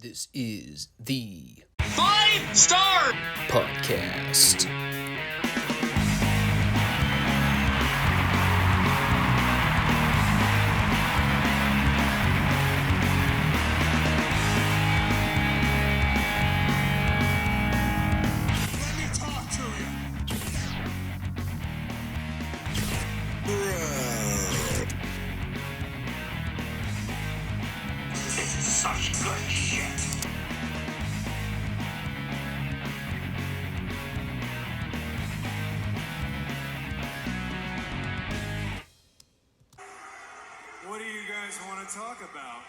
This is the Five Starr Podcast. Let me talk to you. This is such good shit. What do you guys want to talk about?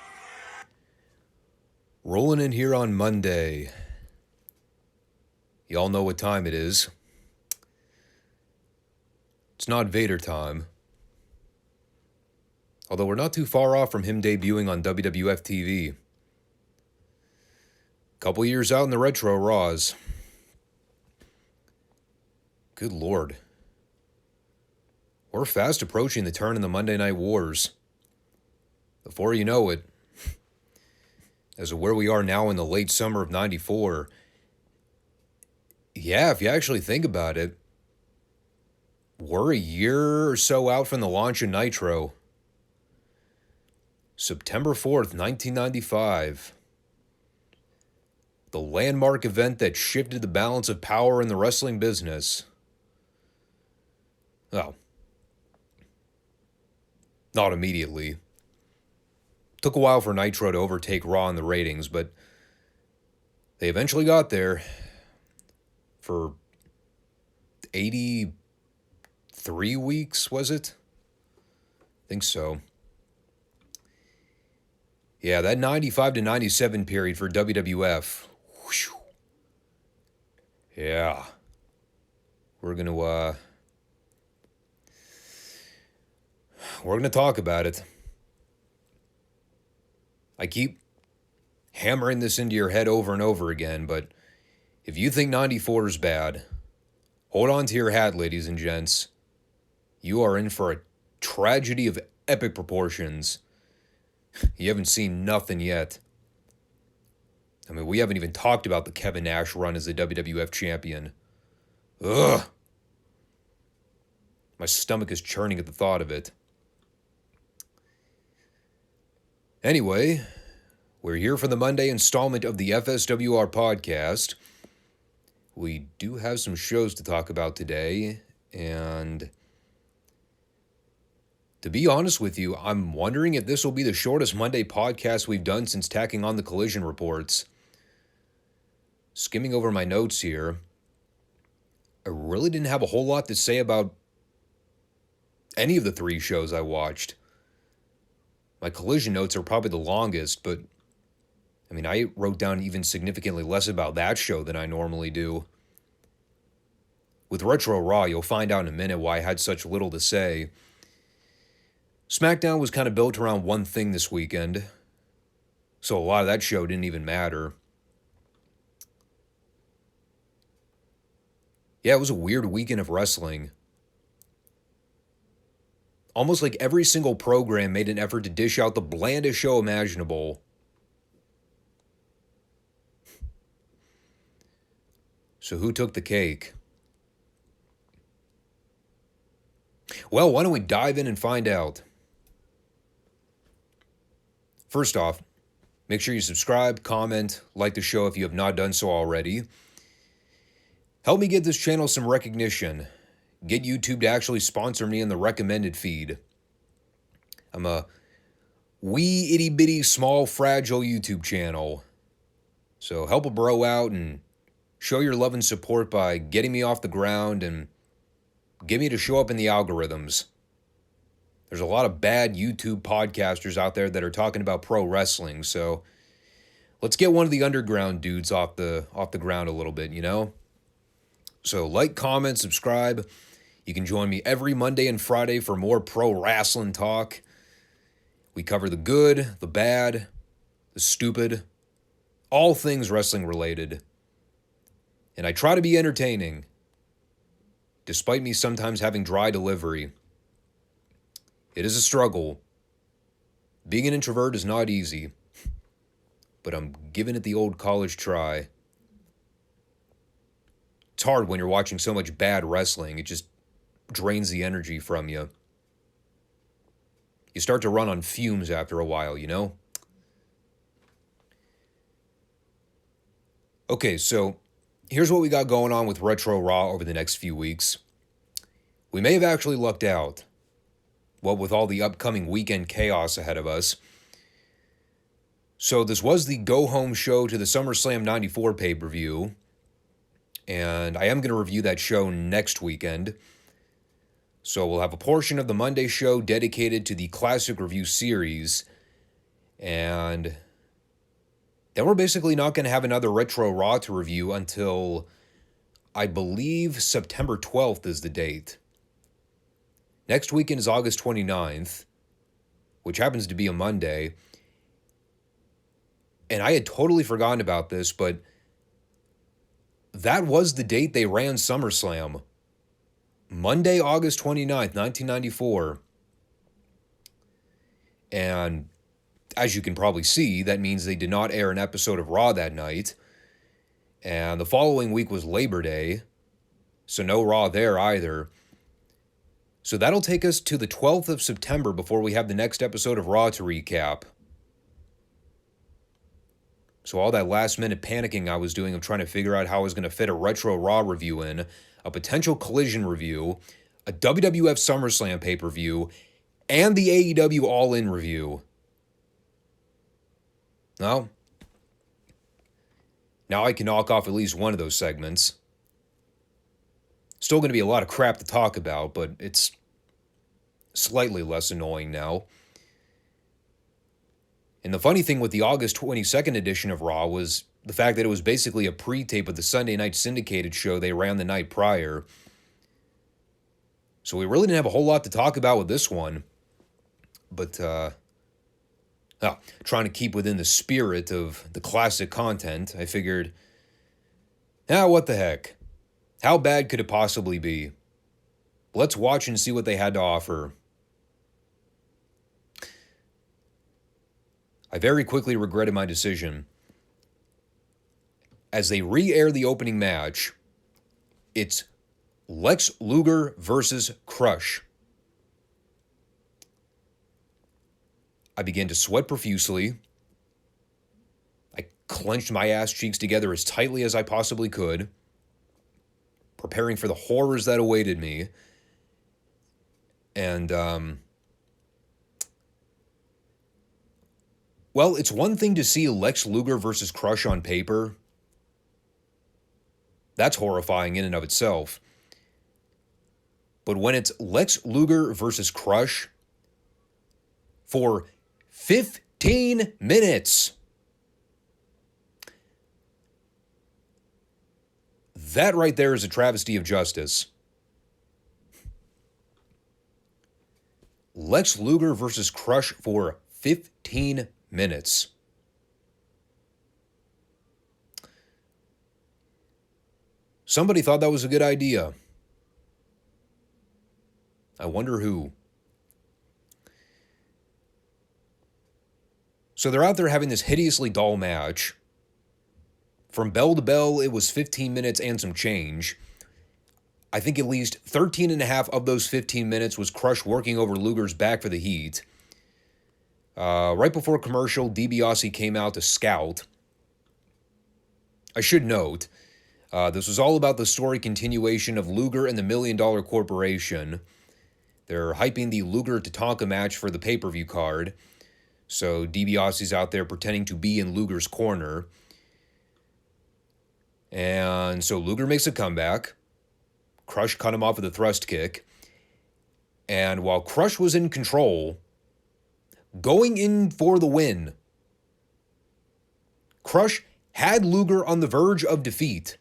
Rolling in here on Monday. Y'all know what time it is. It's not Vader time. Although we're not too far off from him debuting on WWF TV. Couple years out in the retro Raws. Good Lord. We're fast approaching the turn in the Monday Night Wars. Before you know it, as of where we are now in the late summer of '94, yeah, if you actually think about it, we're a year or so out from the launch of Nitro. September 4th, 1995. The landmark event that shifted the balance of power in the wrestling business. Well, not immediately. Took a while for Nitro to overtake Raw in the ratings, but they eventually got there for 83 weeks, was it? I think so. Yeah, that 95 to 97 period for WWF. Whew. Yeah. We're going to talk about it. I keep hammering this into your head over and over again, but if you think 94 is bad, hold on to your hat, ladies and gents. You are in for a tragedy of epic proportions. You haven't seen nothing yet. I mean, we haven't even talked about the Kevin Nash run as the WWF champion. Ugh. My stomach is churning at the thought of it. Anyway, we're here for the Monday installment of the FSWR podcast. We do have some shows to talk about today, and to be honest with you, I'm wondering if this will be the shortest Monday podcast we've done since tacking on the Collision reports. Skimming over my notes here, I really didn't have a whole lot to say about any of the three shows I watched. My Collision notes are probably the longest, but I mean, I wrote down even significantly less about that show than I normally do. With Retro Raw, you'll find out in a minute why I had such little to say. SmackDown was kind of built around one thing this weekend, so a lot of that show didn't even matter. Yeah, it was a weird weekend of wrestling. Almost like every single program made an effort to dish out the blandest show imaginable. So who took the cake? Well, why don't we dive in and find out? First off, make sure you subscribe, comment, like the show if you have not done so already. Help me get this channel some recognition. Get YouTube to actually sponsor me in the recommended feed. I'm a wee itty bitty small fragile YouTube channel. So help a bro out and show your love and support by getting me off the ground and get me to show up in the algorithms. There's a lot of bad YouTube podcasters out there that are talking about pro wrestling, so let's get one of the underground dudes off the ground a little bit, you know? So like, comment, subscribe. You can join me every Monday and Friday for more pro wrestling talk. We cover the good, the bad, the stupid, all things wrestling related. And I try to be entertaining, despite me sometimes having dry delivery. It is a struggle. Being an introvert is not easy. but I'm giving it the old college try. It's hard when you're watching so much bad wrestling. It just drains the energy from you. You start to run on fumes after a while, you know? Okay, so here's what we got going on with Retro Raw over the next few weeks. We may have actually lucked out, what with all the upcoming weekend chaos ahead of us. So this was the go-home show to the SummerSlam 94 pay-per-view, and I am going to review that show next weekend. So we'll have a portion of the Monday show dedicated to the Classic Review series, and then we're basically not going to have another Retro Raw to review until, I believe, September 12th is the date. Next weekend is August 29th, which happens to be a Monday. And I had totally forgotten about this, but that was the date they ran SummerSlam. Monday, August 29th, 1994. And as you can probably see, that means they did not air an episode of Raw that night. And the following week was Labor Day, so no Raw there either. So that'll take us to the 12th of September before we have the next episode of Raw to recap. So all that last-minute panicking I was doing of trying to figure out how I was going to fit a Retro Raw review in, a potential Collision review, a WWF SummerSlam pay-per-view, and the AEW All-In review. Well, now I can knock off at least one of those segments. Still going to be a lot of crap to talk about, but it's slightly less annoying now. And the funny thing with the August 22nd edition of Raw was the fact that it was basically a pre-tape of the Sunday night syndicated show they ran the night prior. So we really didn't have a whole lot to talk about with this one. But, trying to keep within the spirit of the classic content, I figured, what the heck? How bad could it possibly be? Let's watch and see what they had to offer. I very quickly regretted my decision. As they re-air the opening match, it's Lex Luger versus Crush. I began to sweat profusely. I clenched my ass cheeks together as tightly as I possibly could, preparing for the horrors that awaited me. And, well, it's one thing to see Lex Luger versus Crush on paper. That's horrifying in and of itself. But when it's Lex Luger versus Crush for 15 minutes, that right there is a travesty of justice. Lex Luger versus Crush for 15 minutes. Somebody thought that was a good idea. I wonder who. So they're out there having this hideously dull match. From bell to bell, it was 15 minutes and some change. I think at least 13 and a half of those 15 minutes was Crush working over Luger's back for the heat. Right before commercial, DiBiase came out to scout. I should note, this was all about the story continuation of Luger and the $1 Million Corporation. They're hyping the Luger Tatanka match for the pay-per-view card. So DiBiase's out there pretending to be in Luger's corner. And so Luger makes a comeback. Crush cut him off with a thrust kick. And while Crush was in control, going in for the win, Crush had Luger on the verge of defeat.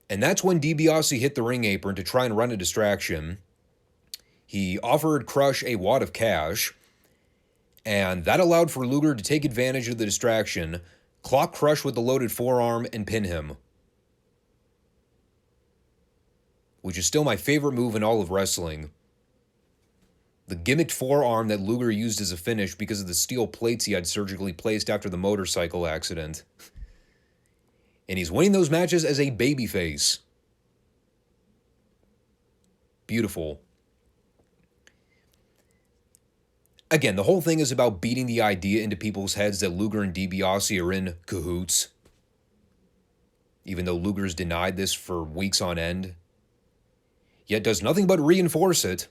And that's when DiBiase hit the ring apron to try and run a distraction. He offered Crush a wad of cash, and that allowed for Luger to take advantage of the distraction, clock Crush with the loaded forearm, and pin him. Which is still my favorite move in all of wrestling. the gimmicked forearm that Luger used as a finish because of the steel plates he had surgically placed after the motorcycle accident. And he's winning those matches as a babyface. Beautiful. Again, the whole thing is about beating the idea into people's heads that Luger and DiBiase are in cahoots. Even though Luger's denied this for weeks on end. Yet does nothing but reinforce it.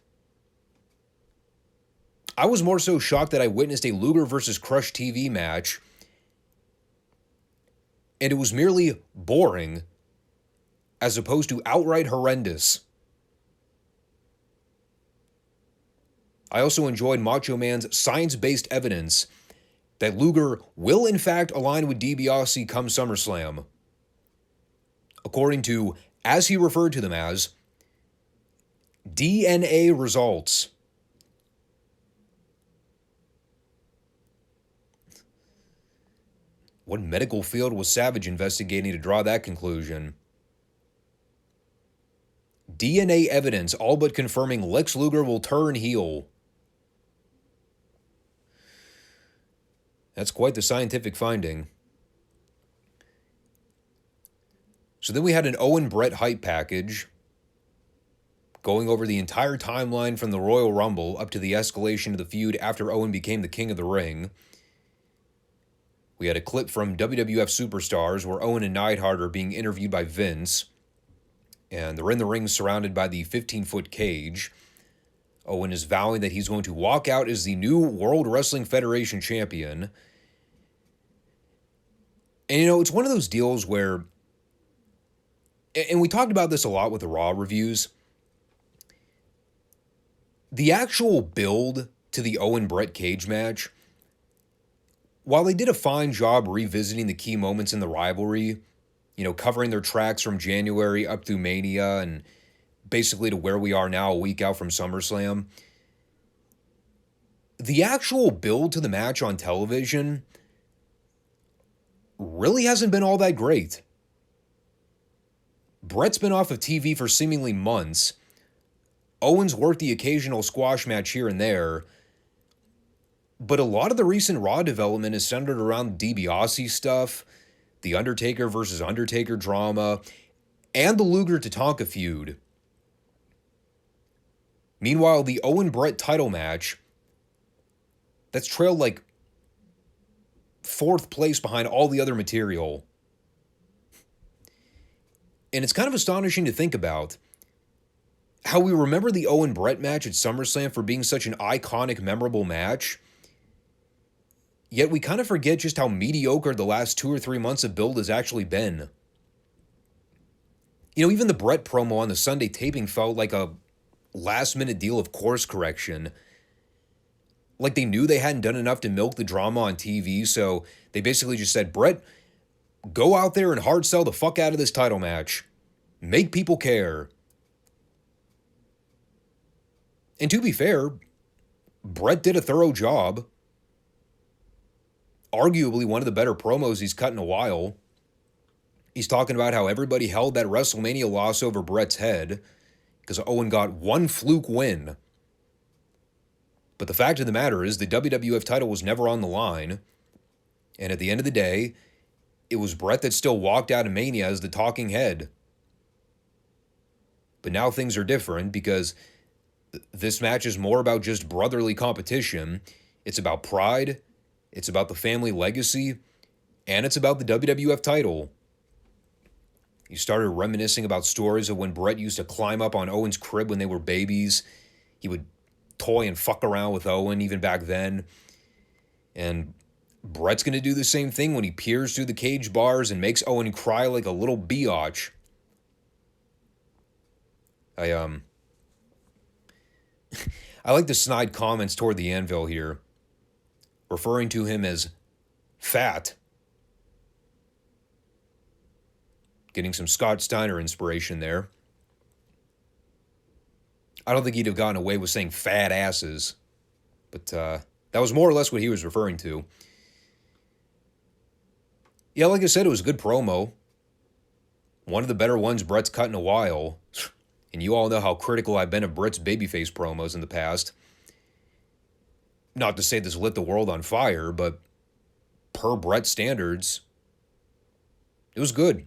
I was more so shocked that I witnessed a Luger versus Crush TV match, and it was merely boring, as opposed to outright horrendous. I also enjoyed Macho Man's science-based evidence that Luger will in fact align with DiBiase come SummerSlam. According to, as he referred to them as, DNA results. What medical field was Savage investigating to draw that conclusion? DNA evidence all but confirming Lex Luger will turn heel. That's quite the scientific finding. So then we had an Owen Brett hype package going over the entire timeline from the Royal Rumble up to the escalation of the feud after Owen became the King of the Ring. We had a clip from WWF Superstars where Owen and Neidhart are being interviewed by Vince, and they're in the ring surrounded by the 15-foot cage. Owen is vowing that he's going to walk out as the new World Wrestling Federation champion. And, it's one of those deals where, and we talked about this a lot with the Raw reviews, the actual build to the Owen-Brett cage match, while they did a fine job revisiting the key moments in the rivalry, covering their tracks from January up through Mania and basically to where we are now a week out from SummerSlam, the actual build to the match on television really hasn't been all that great. Brett's been off of TV for seemingly months. Owens worked the occasional squash match here and there, but a lot of the recent Raw development is centered around DiBiase stuff, the Undertaker versus Undertaker drama, and the Luger-Tatanka feud. Meanwhile, the Owen-Brett title match, that's trailed like 4th place behind all the other material. And it's kind of astonishing to think about how we remember the Owen-Brett match at SummerSlam for being such an iconic, memorable match, yet we kind of forget just how mediocre the last 2 or 3 months of build has actually been. Even the Brett promo on the Sunday taping felt like a last-minute deal of course correction. Like they knew they hadn't done enough to milk the drama on TV, so they basically just said, Brett, go out there and hard sell the fuck out of this title match. Make people care. And to be fair, Brett did a thorough job. Arguably one of the better promos he's cut in a while. He's talking about how everybody held that WrestleMania loss over Brett's head because Owen got one fluke win. But the fact of the matter is the WWF title was never on the line. And at the end of the day, it was Brett that still walked out of Mania as the talking head. But now things are different because this match is more about just brotherly competition. It's about pride. It's about the family legacy. And it's about the WWF title. You started reminiscing about stories of when Brett used to climb up on Owen's crib when they were babies. He would toy and fuck around with Owen even back then. And Brett's going to do the same thing when he peers through the cage bars and makes Owen cry like a little biatch. I like the snide comments toward the Anvil here, referring to him as fat. Getting some Scott Steiner inspiration there. I don't think he'd have gotten away with saying fat asses, but that was more or less what he was referring to. Yeah, like I said, it was a good promo. One of the better ones Brett's cut in a while. And you all know how critical I've been of Brett's babyface promos in the past. Not to say this lit the world on fire, but per Brett standards, it was good.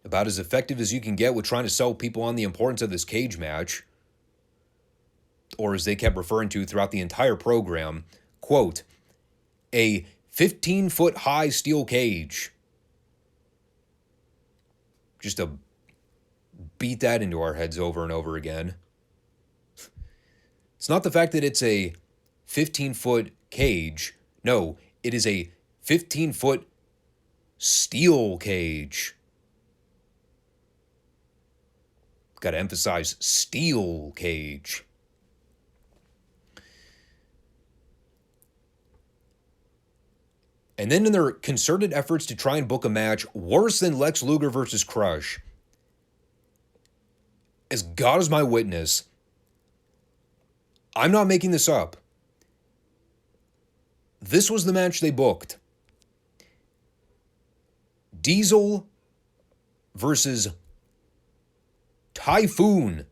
About as effective as you can get with trying to sell people on the importance of this cage match. Or as they kept referring to throughout the entire program, quote, a 15-foot high steel cage. Just to beat that into our heads over and over again. It's not the fact that it's a 15-foot cage. No, it is a 15-foot steel cage. Got to emphasize steel cage. And then in their concerted efforts to try and book a match worse than Lex Luger versus Crush, as God is my witness, I'm not making this up. This was the match they booked. Diesel versus Typhoon.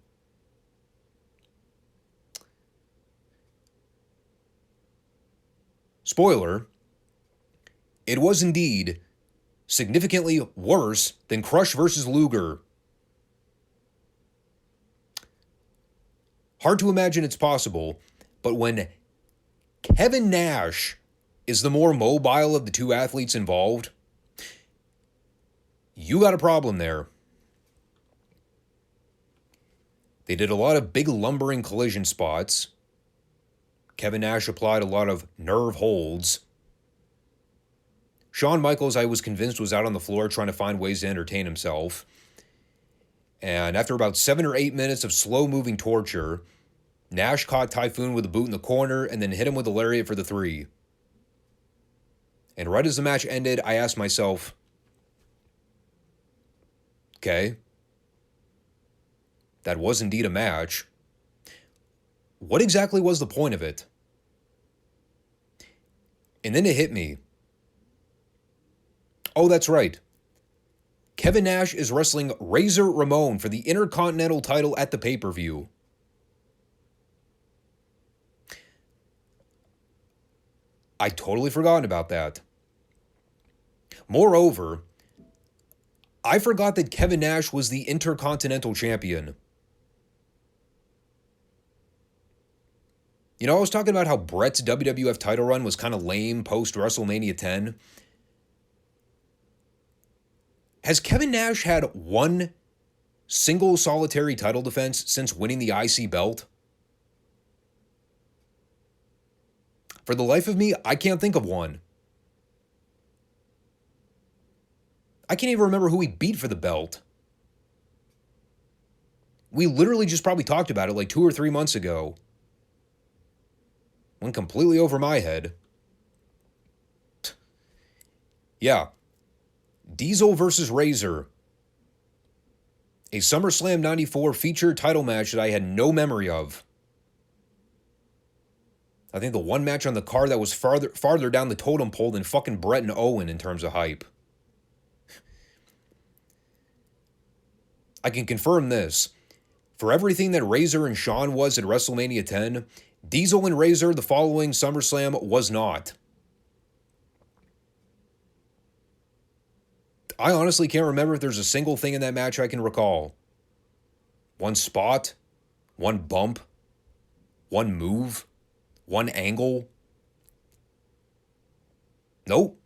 Spoiler, it was indeed significantly worse than Crush versus Luger. Hard to imagine it's possible, but when Kevin Nash is the more mobile of the two athletes involved, you got a problem there. They did a lot of big lumbering collision spots. Kevin Nash applied a lot of nerve holds. Shawn Michaels, I was convinced, was out on the floor trying to find ways to entertain himself. And after about 7 or 8 minutes of slow-moving torture, Nash caught Typhoon with a boot in the corner and then hit him with a lariat for the 3. And right as the match ended, I asked myself, okay, that was indeed a match. What exactly was the point of it? And then it hit me. Oh, that's right. Kevin Nash is wrestling Razor Ramon for the Intercontinental title at the pay-per-view. I'd totally forgotten about that. Moreover, I forgot that Kevin Nash was the Intercontinental Champion. You know, I was talking about how Brett's WWF title run was kind of lame post-WrestleMania 10. Has Kevin Nash had one single solitary title defense since winning the IC belt? For the life of me, I can't think of one. I can't even remember who he beat for the belt. We literally just probably talked about it like 2 or 3 months ago. Went completely over my head. Yeah. Diesel versus Razor. A SummerSlam 94 featured title match that I had no memory of. I think the one match on the card that was farther down the totem pole than fucking Brett and Owen in terms of hype. I can confirm this. For everything that Razor and Shawn was at WrestleMania 10, Diesel and Razor the following SummerSlam was not. I honestly can't remember if there's a single thing in that match I can recall. One spot, one bump, one move, one angle. Nope.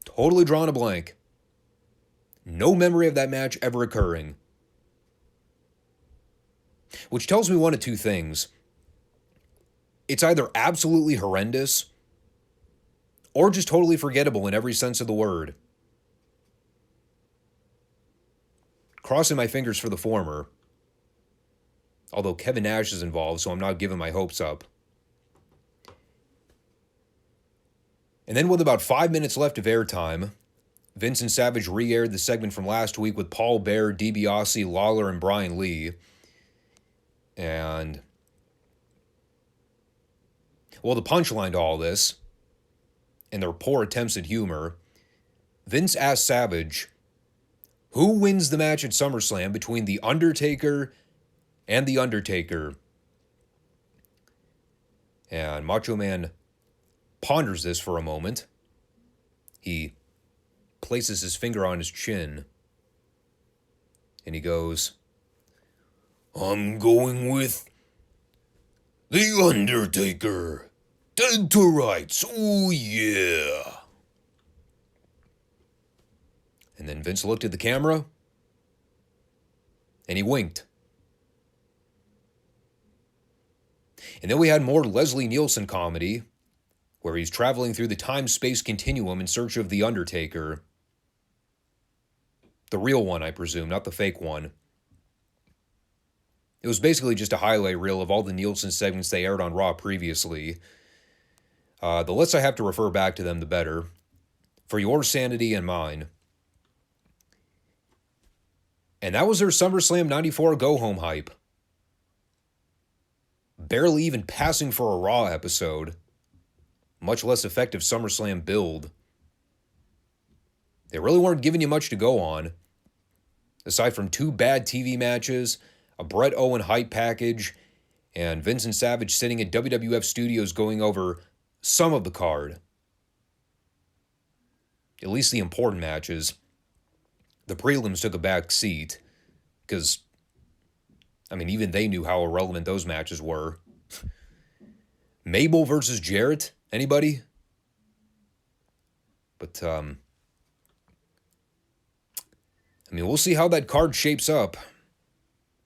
Totally drawn a blank. No memory of that match ever occurring. Which tells me one of two things. It's either absolutely horrendous or just totally forgettable in every sense of the word. Crossing my fingers for the former. Although Kevin Nash is involved, so I'm not giving my hopes up. And then with about 5 minutes left of airtime, Vince and Savage re-aired the segment from last week with Paul Bearer, DiBiase, Lawler, and Brian Lee. And, well, the punchline to all this, and their poor attempts at humor, Vince asked Savage, who wins the match at SummerSlam between The Undertaker and The Undertaker? And Macho Man ponders this for a moment. He places his finger on his chin. And he goes, I'm going with The Undertaker. Dead to rights. Oh, yeah. And then Vince looked at the camera. And he winked. And then we had more Leslie Nielsen comedy, where he's traveling through the time-space continuum in search of The Undertaker. The real one, I presume, not the fake one. It was basically just a highlight reel of all the Nielsen segments they aired on Raw previously. The less I have to refer back to them, the better. For your sanity and mine. And that was their SummerSlam 94 go-home hype. Barely even passing for a Raw episode. Much less effective SummerSlam build. They really weren't giving you much to go on. Aside from 2 bad TV matches, a Bret Owen hype package, and Vince and Savage sitting at WWF studios going over some of the card. At least the important matches. The prelims took a back seat, because, even they knew how irrelevant those matches were. Mabel versus Jarrett? Anybody? But, we'll see how that card shapes up.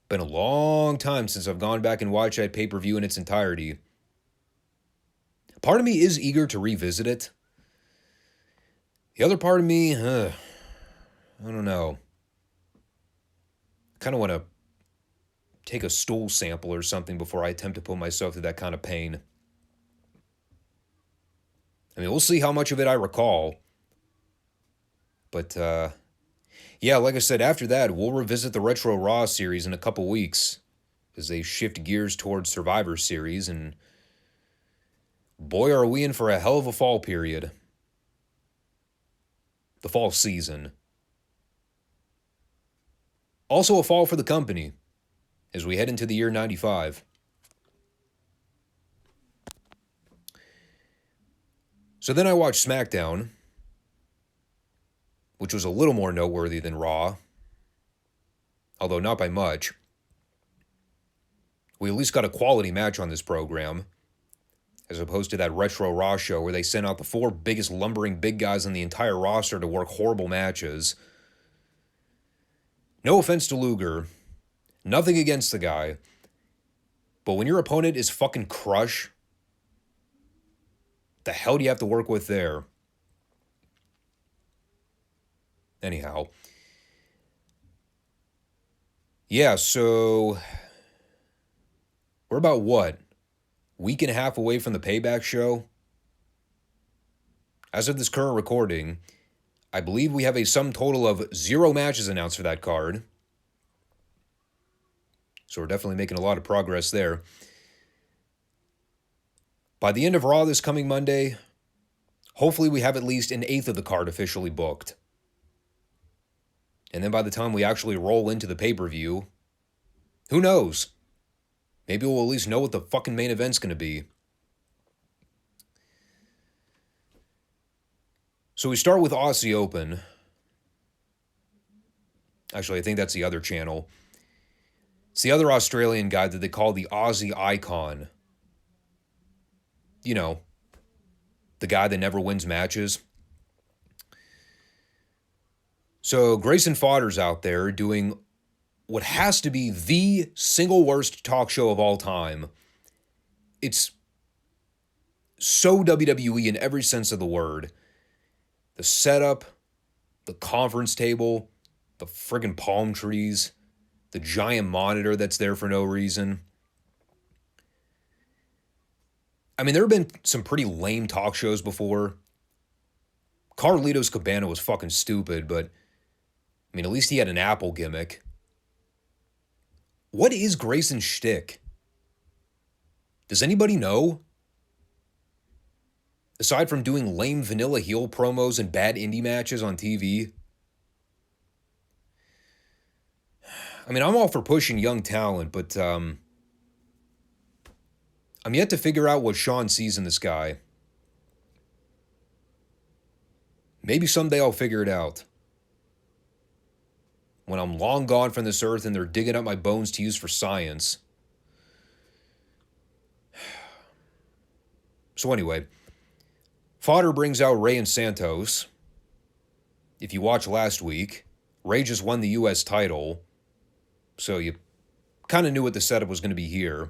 Been a long time since I've gone back and watched that pay-per-view in its entirety. Part of me is eager to revisit it. The other part of me, I don't know. I kind of want to take a stool sample or something before I attempt to put myself through that kind of pain. We'll see how much of it I recall. But, yeah, like I said, after that, we'll revisit the Retro Raw series in a couple weeks as they shift gears towards Survivor Series, and boy, are we in for a hell of a fall period. The fall season. Also a fall for the company as we head into the year 95. So then I watched SmackDown, which was a little more noteworthy than Raw, although not by much. We at least got a quality match on this program, as opposed to that Retro Raw show where they sent out the 4 biggest lumbering big guys on the entire roster to work horrible matches. No offense to Luger, nothing against the guy, but when your opponent is fucking Crush, the hell do you have to work with there? Anyhow. Yeah, so we're about what? Week and a half away from the Payback show? As of this current recording, I believe we have a sum total of 0 matches announced for that card. So we're definitely making a lot of progress there. By the end of Raw this coming Monday, hopefully we have at least an eighth of the card officially booked. And then by the time we actually roll into the pay-per-view, who knows? Maybe we'll at least know what the fucking main event's going to be. So we start with Aussie Open. Actually, I think that's the other channel. It's the other Australian guy that they call the Aussie Icon. You know, the guy that never wins matches. So Grayson Fodder's out there doing what has to be the single worst talk show of all time. It's so WWE in every sense of the word. The setup, the conference table, the friggin' palm trees, the giant monitor that's there for no reason. I mean, there have been some pretty lame talk shows before. Carlito's Cabana was fucking stupid, but I mean, at least he had an Apple gimmick. What is Grayson's shtick? Does anybody know? Aside from doing lame vanilla heel promos and bad indie matches on TV. I mean, I'm all for pushing young talent, but, I'm yet to figure out what Sean sees in this guy. Maybe someday I'll figure it out. When I'm long gone from this earth and they're digging up my bones to use for science. So anyway, Fodder brings out Rey and Santos. If you watched last week, Rey just won the U.S. title, so you kind of knew what the setup was going to be here.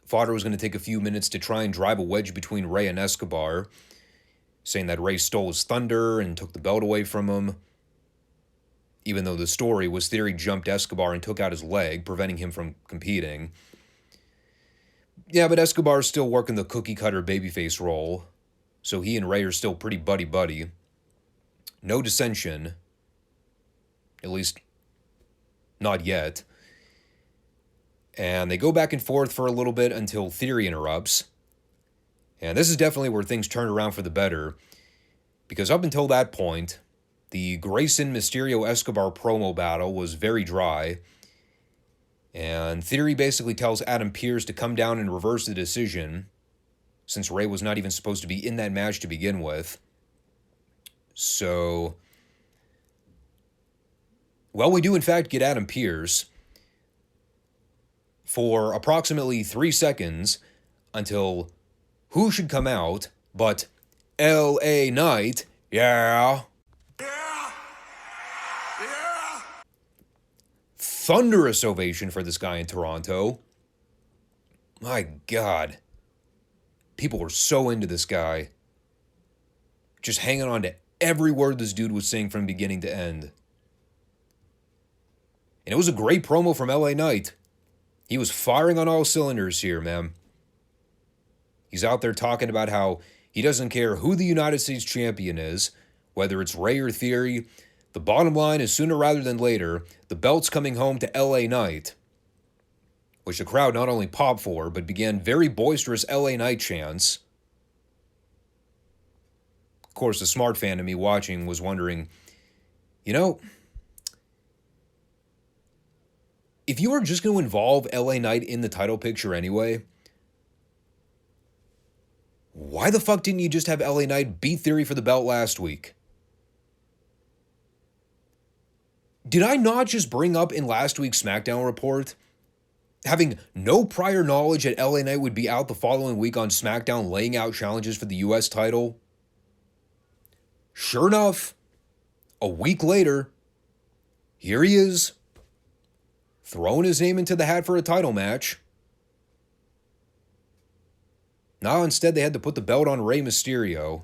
Fodder was going to take a few minutes to try and drive a wedge between Rey and Escobar, saying that Rey stole his thunder and took the belt away from him, even though the story was Theory jumped Escobar and took out his leg, preventing him from competing. Yeah, but Escobar's still working the cookie-cutter babyface role, so he and Rey are still pretty buddy-buddy. No dissension. At least, not yet. And they go back and forth for a little bit until Theory interrupts. And this is definitely where things turn around for the better, because up until that point, the Grayson Mysterio Escobar promo battle was very dry, and Theory basically tells Adam Pearce to come down and reverse the decision, since Rey was not even supposed to be in that match to begin with. So, well, we do in fact get Adam Pearce for approximately 3 seconds until who should come out but L.A. Knight, yeah. Yeah! Yeah! Thunderous ovation for this guy in Toronto. My God. People were so into this guy. Just hanging on to every word this dude was saying from beginning to end. And it was a great promo from LA Knight. He was firing on all cylinders here, man. He's out there talking about how he doesn't care who the United States champion is, whether it's Rey or Theory. The bottom line is sooner rather than later, the belt's coming home to LA Knight. Which the crowd not only popped for, but began very boisterous LA Knight chants. Of course, the smart fan of me watching was wondering, you know, if you were just going to involve LA Knight in the title picture anyway, why the fuck didn't you just have LA Knight beat Theory for the belt last week? Did I not just bring up in last week's SmackDown report, having no prior knowledge that LA Knight would be out the following week on SmackDown laying out challenges for the US title? Sure enough, a week later, here he is, throwing his name into the hat for a title match. Now instead they had to put the belt on Rey Mysterio.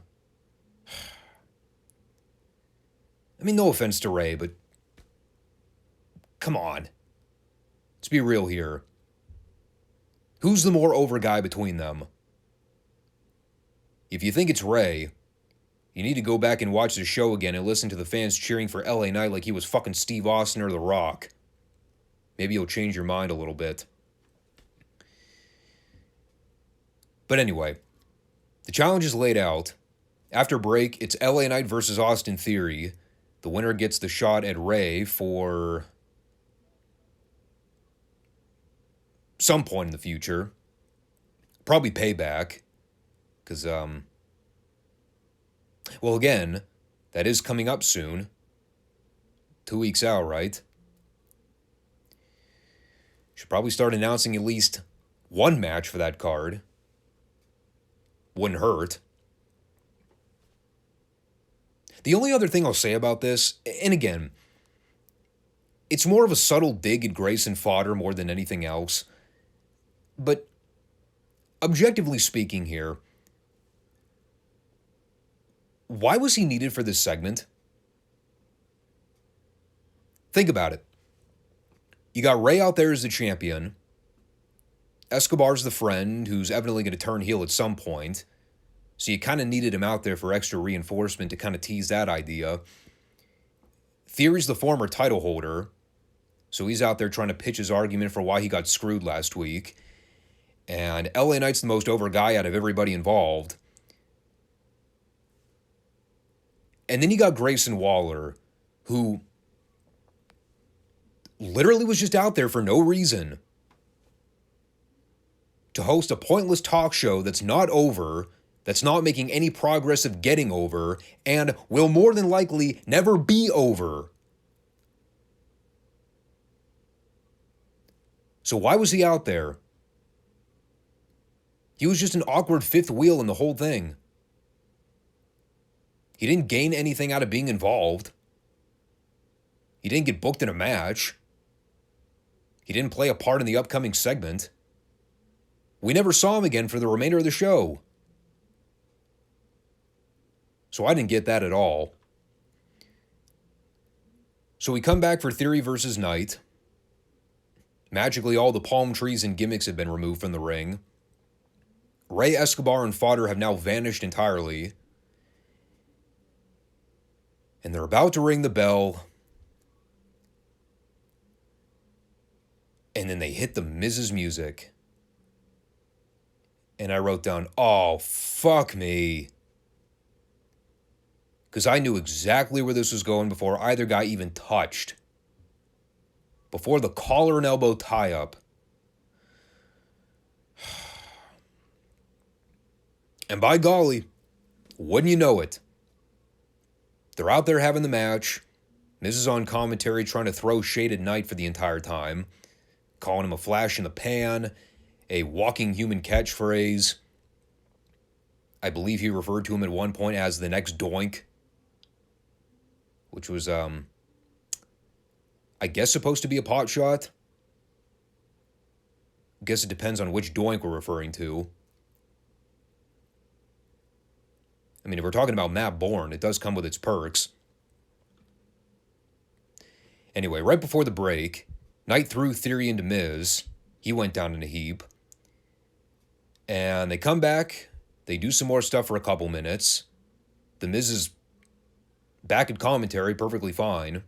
I mean, no offense to Rey, but come on. Let's be real here. Who's the more over guy between them? If you think it's Rey, you need to go back and watch the show again and listen to the fans cheering for LA Knight like he was fucking Steve Austin or The Rock. Maybe you'll change your mind a little bit. But anyway, the challenge is laid out. After break, it's LA Knight versus Austin Theory. The winner gets the shot at Rey for some point in the future. Probably Payback. Because, well, again, that is coming up soon. 2 weeks out, right? Should probably start announcing at least one match for that card. Wouldn't hurt. The only other thing I'll say about this, and again, it's more of a subtle dig at Grayson Fodder more than anything else, but objectively speaking here, why was he needed for this segment? Think about it. You got Rey out there as the champion. Escobar's the friend who's evidently going to turn heel at some point. So you kind of needed him out there for extra reinforcement to kind of tease that idea. Theory's the former title holder. So he's out there trying to pitch his argument for why he got screwed last week. And LA Knight's the most over guy out of everybody involved. And then you got Grayson Waller, who literally was just out there for no reason. to host a pointless talk show that's not over, that's not making any progress of getting over, and will more than likely never be over. So why was he out there? He was just an awkward fifth wheel in the whole thing. He didn't gain anything out of being involved. He didn't get booked in a match. He didn't play a part in the upcoming segment. We never saw him again for the remainder of the show. So I didn't get that at all. So we come back for Theory versus Knight. Magically, all the palm trees and gimmicks have been removed from the ring. Rey, Escobar, and Fodder have now vanished entirely. And they're about to ring the bell. And then they hit the Miz's music. And I wrote down, oh, fuck me. Because I knew exactly where this was going before either guy even touched. Before the collar and elbow tie-up. And by golly, wouldn't you know it? They're out there having the match. Miz is on commentary trying to throw shade at Knight for the entire time. Calling him a flash in the pan, a walking human catchphrase. I believe he referred to him at one point as the next doink. Which was, I guess supposed to be a pot shot. Guess it depends on which doink we're referring to. I mean, if we're talking about Matt Bourne, it does come with its perks. Anyway, right before the break, Knight threw Theory into Miz. He went down in a heap. And they come back. They do some more stuff for a couple minutes. The Miz is back at commentary, perfectly fine.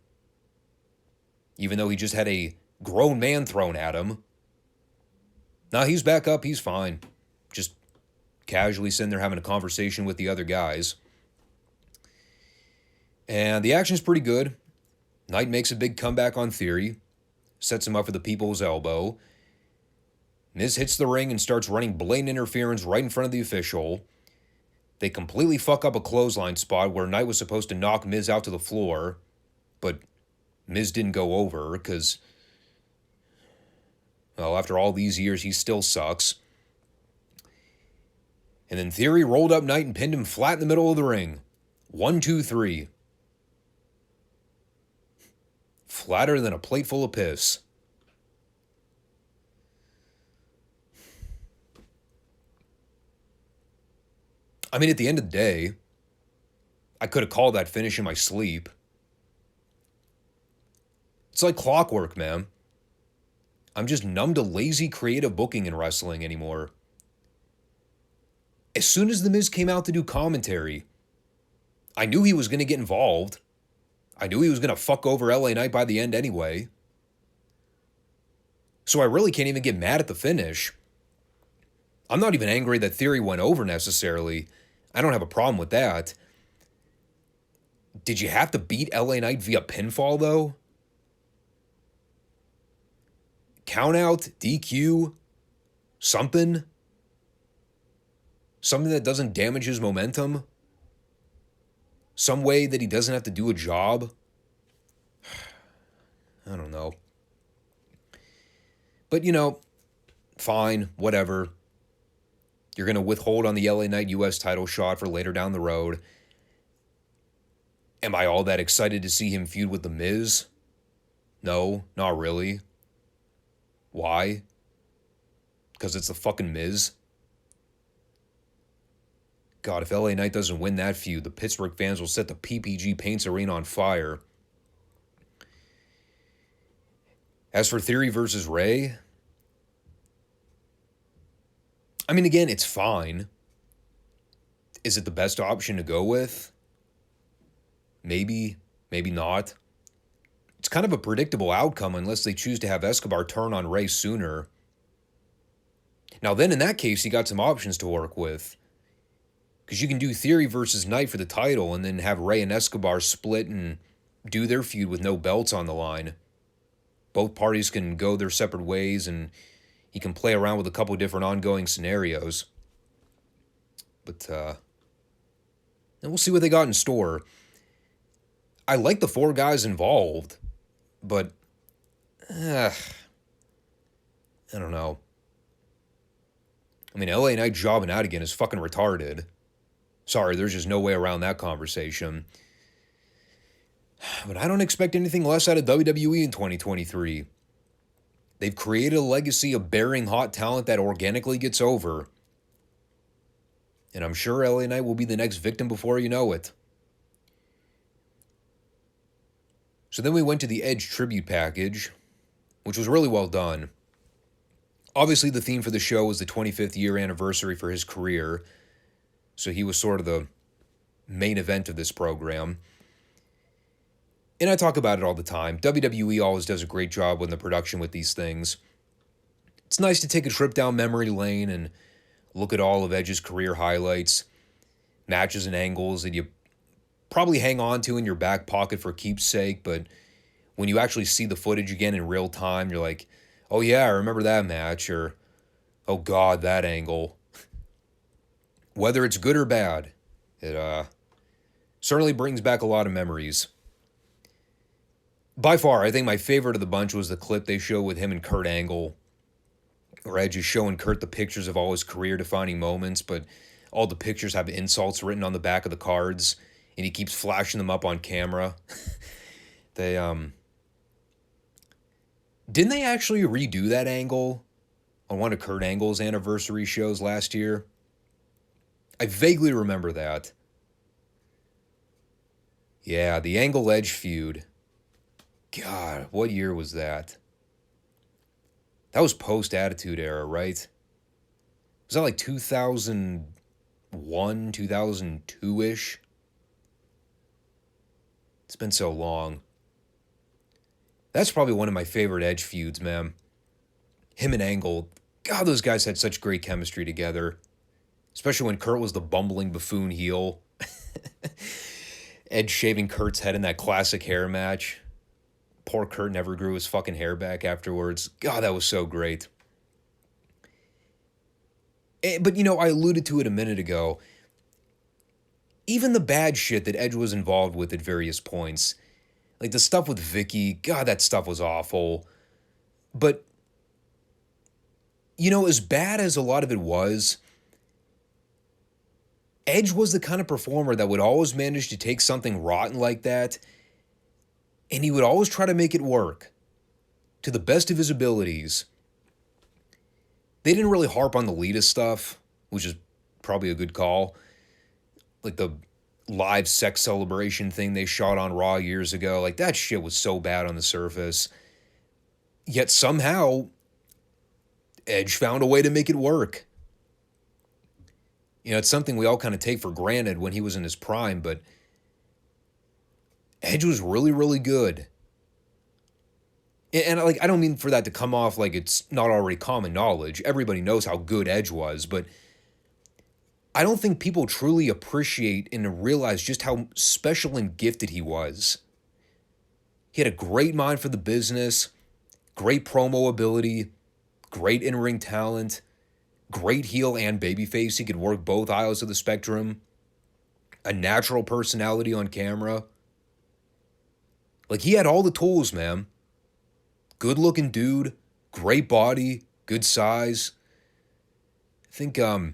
Even though he just had a grown man thrown at him. Now he's back up, he's fine. Just casually sitting there having a conversation with the other guys. And the action's pretty good. Knight makes a big comeback on Theory. Sets him up for the people's elbow. Miz hits the ring and starts running blatant interference right in front of the official. They completely fuck up a clothesline spot where Knight was supposed to knock Miz out to the floor. But Miz didn't go over because, well, after all these years, he still sucks. And then Theory rolled up Knight and pinned him flat in the middle of the ring. 1, 2, 3. Flatter than a plate full of piss. I mean, at the end of the day, I could have called that finish in my sleep. It's like clockwork, man. I'm just numb to lazy creative booking in wrestling anymore. As soon as The Miz came out to do commentary, I knew he was going to get involved. I knew he was going to fuck over LA Knight by the end anyway. So I really can't even get mad at the finish. I'm not even angry that Theory went over necessarily. I don't have a problem with that. Did you have to beat LA Knight via pinfall, though? Count out, DQ, something? Something that doesn't damage his momentum? Some way that he doesn't have to do a job? I don't know. But, you know, fine, whatever. You're going to withhold on the LA Knight US title shot for later down the road. Am I all that excited to see him feud with The Miz? No, not really. Why? Because it's the fucking Miz? God, if LA Knight doesn't win that feud, the Pittsburgh fans will set the PPG Paints Arena on fire. As for Theory versus Rey, I mean, again, it's fine. Is it the best option to go with? Maybe, maybe not. It's kind of a predictable outcome unless they choose to have Escobar turn on Rey sooner. Now then, in that case, you got some options to work with. Because you can do Theory versus Knight for the title and then have Rey and Escobar split and do their feud with no belts on the line. Both parties can go their separate ways and he can play around with a couple different ongoing scenarios. But and we'll see what they got in store. I like the 4 guys involved, but I don't know. I mean, LA Knight jobbing out again is fucking retarded. Sorry, there's just no way around that conversation. But I don't expect anything less out of WWE in 2023. They've created a legacy of bearing hot talent that organically gets over. And I'm sure LA Knight will be the next victim before you know it. So then we went to the Edge tribute package, which was really well done. Obviously, the theme for the show was the 25th year anniversary for his career, so he was sort of the main event of this program. And I talk about it all the time. WWE always does a great job with the production with these things. It's nice to take a trip down memory lane and look at all of Edge's career highlights, matches and angles that you probably hang on to in your back pocket for keepsake, but when you actually see the footage again in real time, you're like, oh yeah, I remember that match, or oh god, that angle. Whether it's good or bad, it certainly brings back a lot of memories. By far, I think my favorite of the bunch was the clip they show with him and Kurt Angle, where Edge is showing Kurt the pictures of all his career-defining moments, but all the pictures have insults written on the back of the cards, and he keeps flashing them up on camera. Didn't they actually redo that angle on one of Kurt Angle's anniversary shows last year? I vaguely remember that. Yeah, the Angle Edge feud. God, what year was that? That was post-Attitude Era, right? Was that like 2001, 2002-ish? It's been so long. That's probably one of my favorite Edge feuds, man. Him and Angle. God, those guys had such great chemistry together. Especially when Kurt was the bumbling buffoon heel. Edge shaving Kurt's head in that classic hair match. Poor Kurt never grew his fucking hair back afterwards. God, that was so great. But, I alluded to it a minute ago. Even the bad shit that Edge was involved with at various points, like the stuff with Vicky, God, that stuff was awful. But, as bad as a lot of it was, Edge was the kind of performer that would always manage to take something rotten like that, and he would always try to make it work to the best of his abilities. They didn't really harp on the Lita stuff, which is probably a good call. Like the live sex celebration thing they shot on Raw years ago. Like, that shit was so bad on the surface. Yet somehow, Edge found a way to make it work. It's something we all kind of take for granted when he was in his prime, but Edge was really, really good. And I don't mean for that to come off like it's not already common knowledge. Everybody knows how good Edge was, but I don't think people truly appreciate and realize just how special and gifted he was. He had a great mind for the business, great promo ability, great in-ring talent, great heel and babyface. He could work both aisles of the spectrum, a natural personality on camera. Like, he had all the tools, man. Good-looking dude, great body, good size. I think, when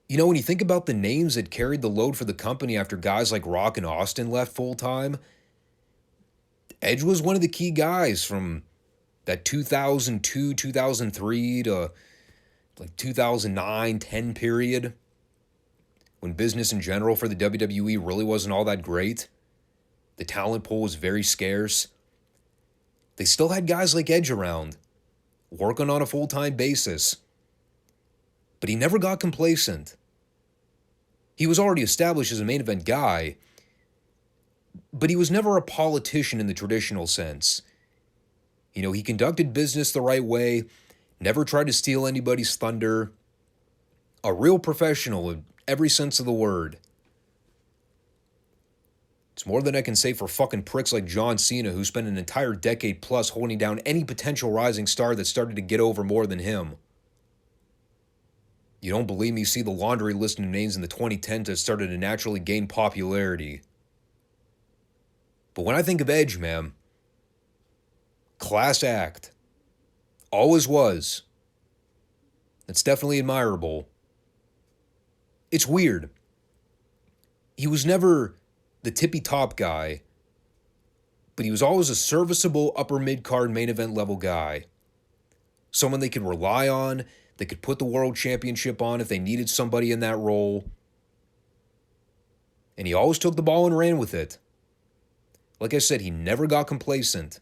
you think about the names that carried the load for the company after guys like Rock and Austin left full-time, Edge was one of the key guys from that 2002, 2003 to like 2009, 10 period, when business in general for the WWE really wasn't all that great. The talent pool was very scarce. They still had guys like Edge around, working on a full-time basis. But he never got complacent. He was already established as a main event guy, but he was never a politician in the traditional sense. He conducted business the right way, never tried to steal anybody's thunder. A real professional in every sense of the word. It's more than I can say for fucking pricks like John Cena, who spent an entire decade plus holding down any potential rising star that started to get over more than him. You don't believe me? See the laundry list of names in the 2010s that started to naturally gain popularity. But when I think of Edge, man, class act. Always was. It's definitely admirable. It's weird. He was never the tippy top guy, but he was always a serviceable upper mid-card main event level guy. Someone they could rely on, they could put the world championship on if they needed somebody in that role. And he always took the ball and ran with it. Like I said, he never got complacent.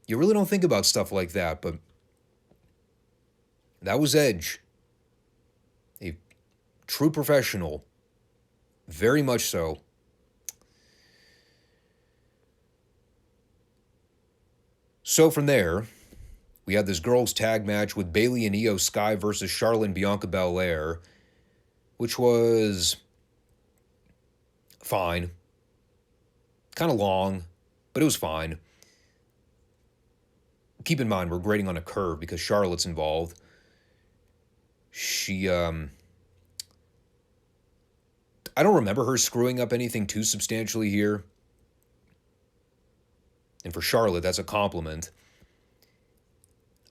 You really don't think about stuff like that, but that was Edge. A true professional. Very much so. So from there, we had this girls' tag match with Bayley and Io Sky versus Charlotte and Bianca Belair, which was fine. Kind of long, but it was fine. Keep in mind, we're grading on a curve because Charlotte's involved. I don't remember her screwing up anything too substantially here. And for Charlotte, that's a compliment.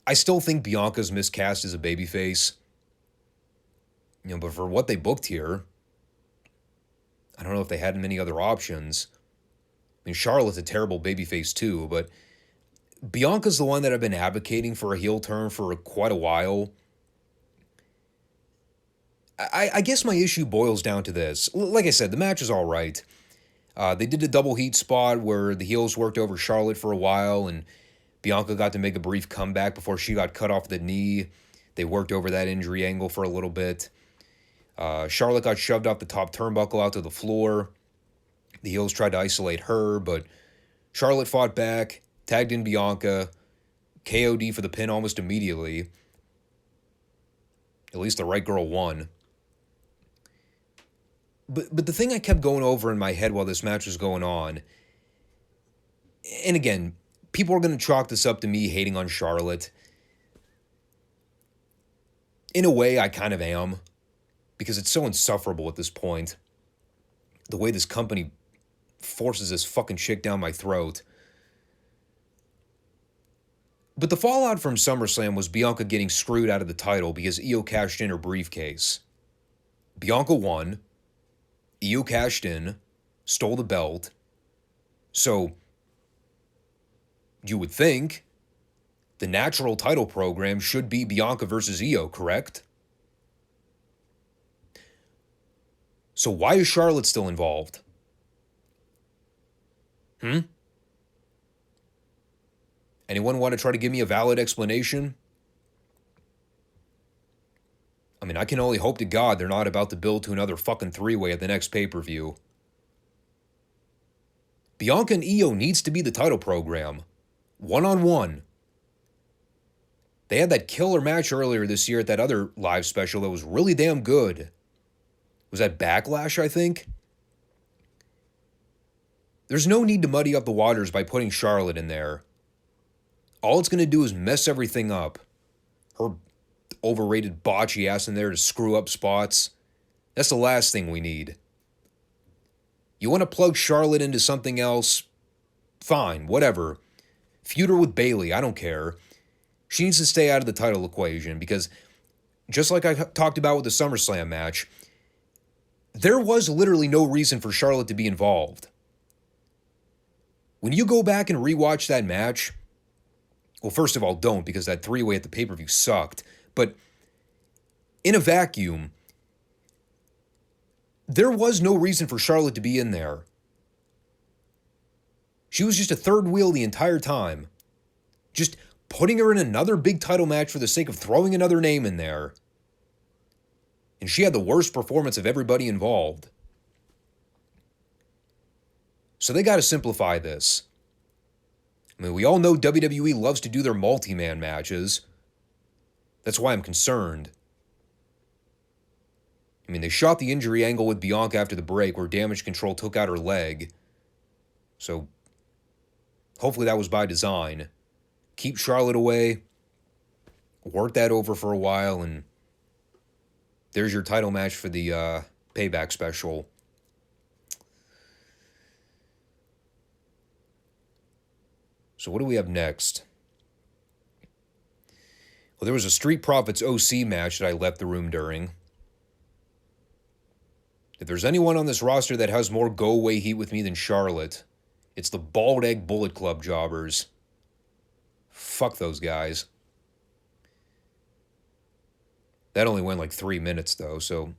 I still think Bianca's miscast as a babyface. But for what they booked here, I don't know if they had many other options. I mean, Charlotte's a terrible babyface too, but Bianca's the one that I've been advocating for a heel turn for quite a while. I guess my issue boils down to this. Like I said, the match is all right. They did a double heat spot where the heels worked over Charlotte for a while, and Bianca got to make a brief comeback before she got cut off the knee. They worked over that injury angle for a little bit. Charlotte got shoved off the top turnbuckle out to the floor. The heels tried to isolate her, but Charlotte fought back, tagged in Bianca, KOD for the pin almost immediately. At least the right girl won. But the thing I kept going over in my head while this match was going on, and again, people are going to chalk this up to me hating on Charlotte. In a way, I kind of am, because it's so insufferable at this point. The way this company forces this fucking chick down my throat. But the fallout from SummerSlam was Bianca getting screwed out of the title because Io cashed in her briefcase. Bianca won. Io cashed in, stole the belt. So, you would think the natural title program should be Bianca versus Io, correct? So why is Charlotte still involved? Anyone want to try to give me a valid explanation? I mean, I can only hope to God they're not about to build to another fucking three-way at the next pay-per-view. Bianca and Io needs to be the title program. One-on-one. They had that killer match earlier this year at that other live special that was really damn good. Was that Backlash, I think? There's no need to muddy up the waters by putting Charlotte in there. All it's going to do is mess everything up. Her overrated botchy ass in there to screw up spots. That's the last thing we need. You want to plug Charlotte into something else? Fine, whatever. Feud her with Bayley, I don't care. She needs to stay out of the title equation because, just like I talked about with the SummerSlam match, there was literally no reason for Charlotte to be involved. When you go back and rewatch that match, well, first of all, don't, because that three-way at the pay-per-view sucked. But in a vacuum, there was no reason for Charlotte to be in there. She was just a third wheel the entire time. Just putting her in another big title match for the sake of throwing another name in there. And she had the worst performance of everybody involved. So they got to simplify this. I mean, we all know WWE loves to do their multi-man matches. That's why I'm concerned. I mean, they shot the injury angle with Bianca after the break where Damage Control took out her leg. So, hopefully that was by design. Keep Charlotte away. Work that over for a while, and there's your title match for the Payback special. So what do we have next? Well, there was a Street Profits OC match that I left the room during. If there's anyone on this roster that has more go-away heat with me than Charlotte, it's the Bald Egg Bullet Club jobbers. Fuck those guys. That only went like 3 minutes, though, so...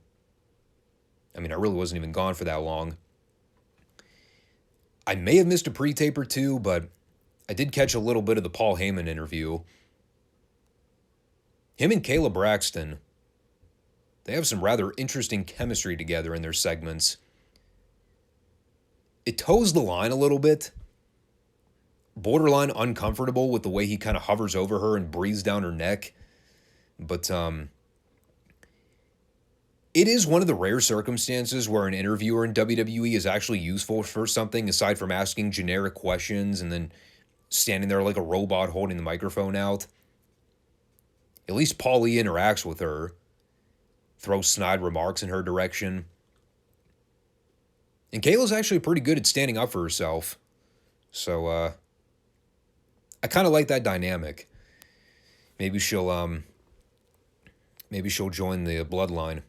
I mean, I really wasn't even gone for that long. I may have missed a pre-tape or two, but I did catch a little bit of the Paul Heyman interview. Him and Kayla Braxton, they have some rather interesting chemistry together in their segments. It toes the line a little bit. Borderline uncomfortable with the way he kind of hovers over her and breathes down her neck. But, it is one of the rare circumstances where an interviewer in WWE is actually useful for something aside from asking generic questions and then standing there like a robot holding the microphone out. At least Paulie interacts with her, throws snide remarks in her direction. And Kayla's actually pretty good at standing up for herself. So, I kind of like that dynamic. Maybe she'll join the bloodline.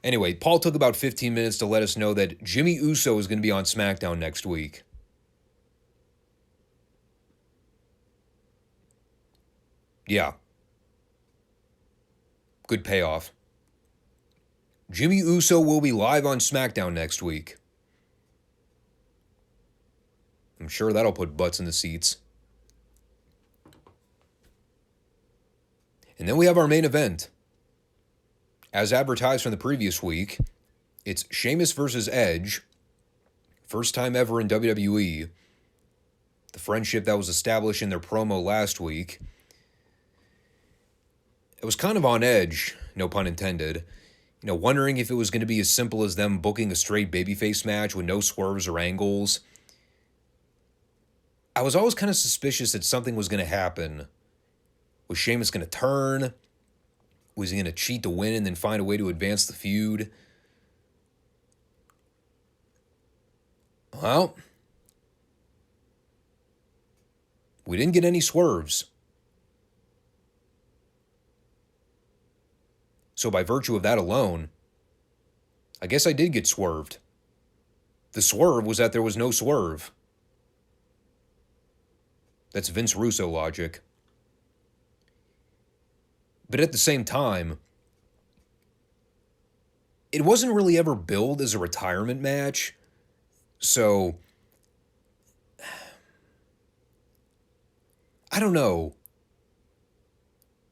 Anyway, Paul took about 15 minutes to let us know that Jimmy Uso is going to be on SmackDown next week. Yeah. Good payoff. Jimmy Uso will be live on SmackDown next week. I'm sure that'll put butts in the seats. And then we have our main event. As advertised from the previous week, it's Sheamus versus Edge. First time ever in WWE. The friendship that was established in their promo last week. It was kind of on edge, no pun intended. You know, wondering if it was going to be as simple as them booking a straight babyface match with no swerves or angles. I was always kind of suspicious that something was going to happen. Was Sheamus going to turn? Was he going to cheat to win and then find a way to advance the feud? Well, we didn't get any swerves. So by virtue of that alone, I guess I did get swerved. The swerve was that there was no swerve. That's Vince Russo logic. But at the same time, it wasn't really ever billed as a retirement match. So, I don't know.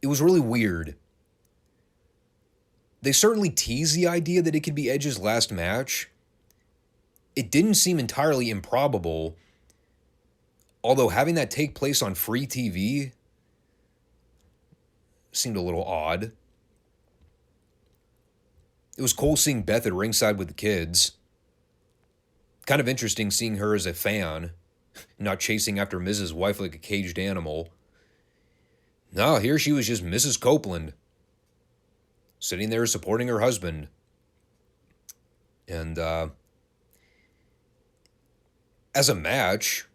It was really weird. They certainly teased the idea that it could be Edge's last match. It didn't seem entirely improbable. Although having that take place on free TV seemed a little odd. It was cool seeing Beth at ringside with the kids. Kind of interesting seeing her as a fan, not chasing after Mrs. Wife like a caged animal. No, here she was just Mrs. Copeland, sitting there supporting her husband. And as a match,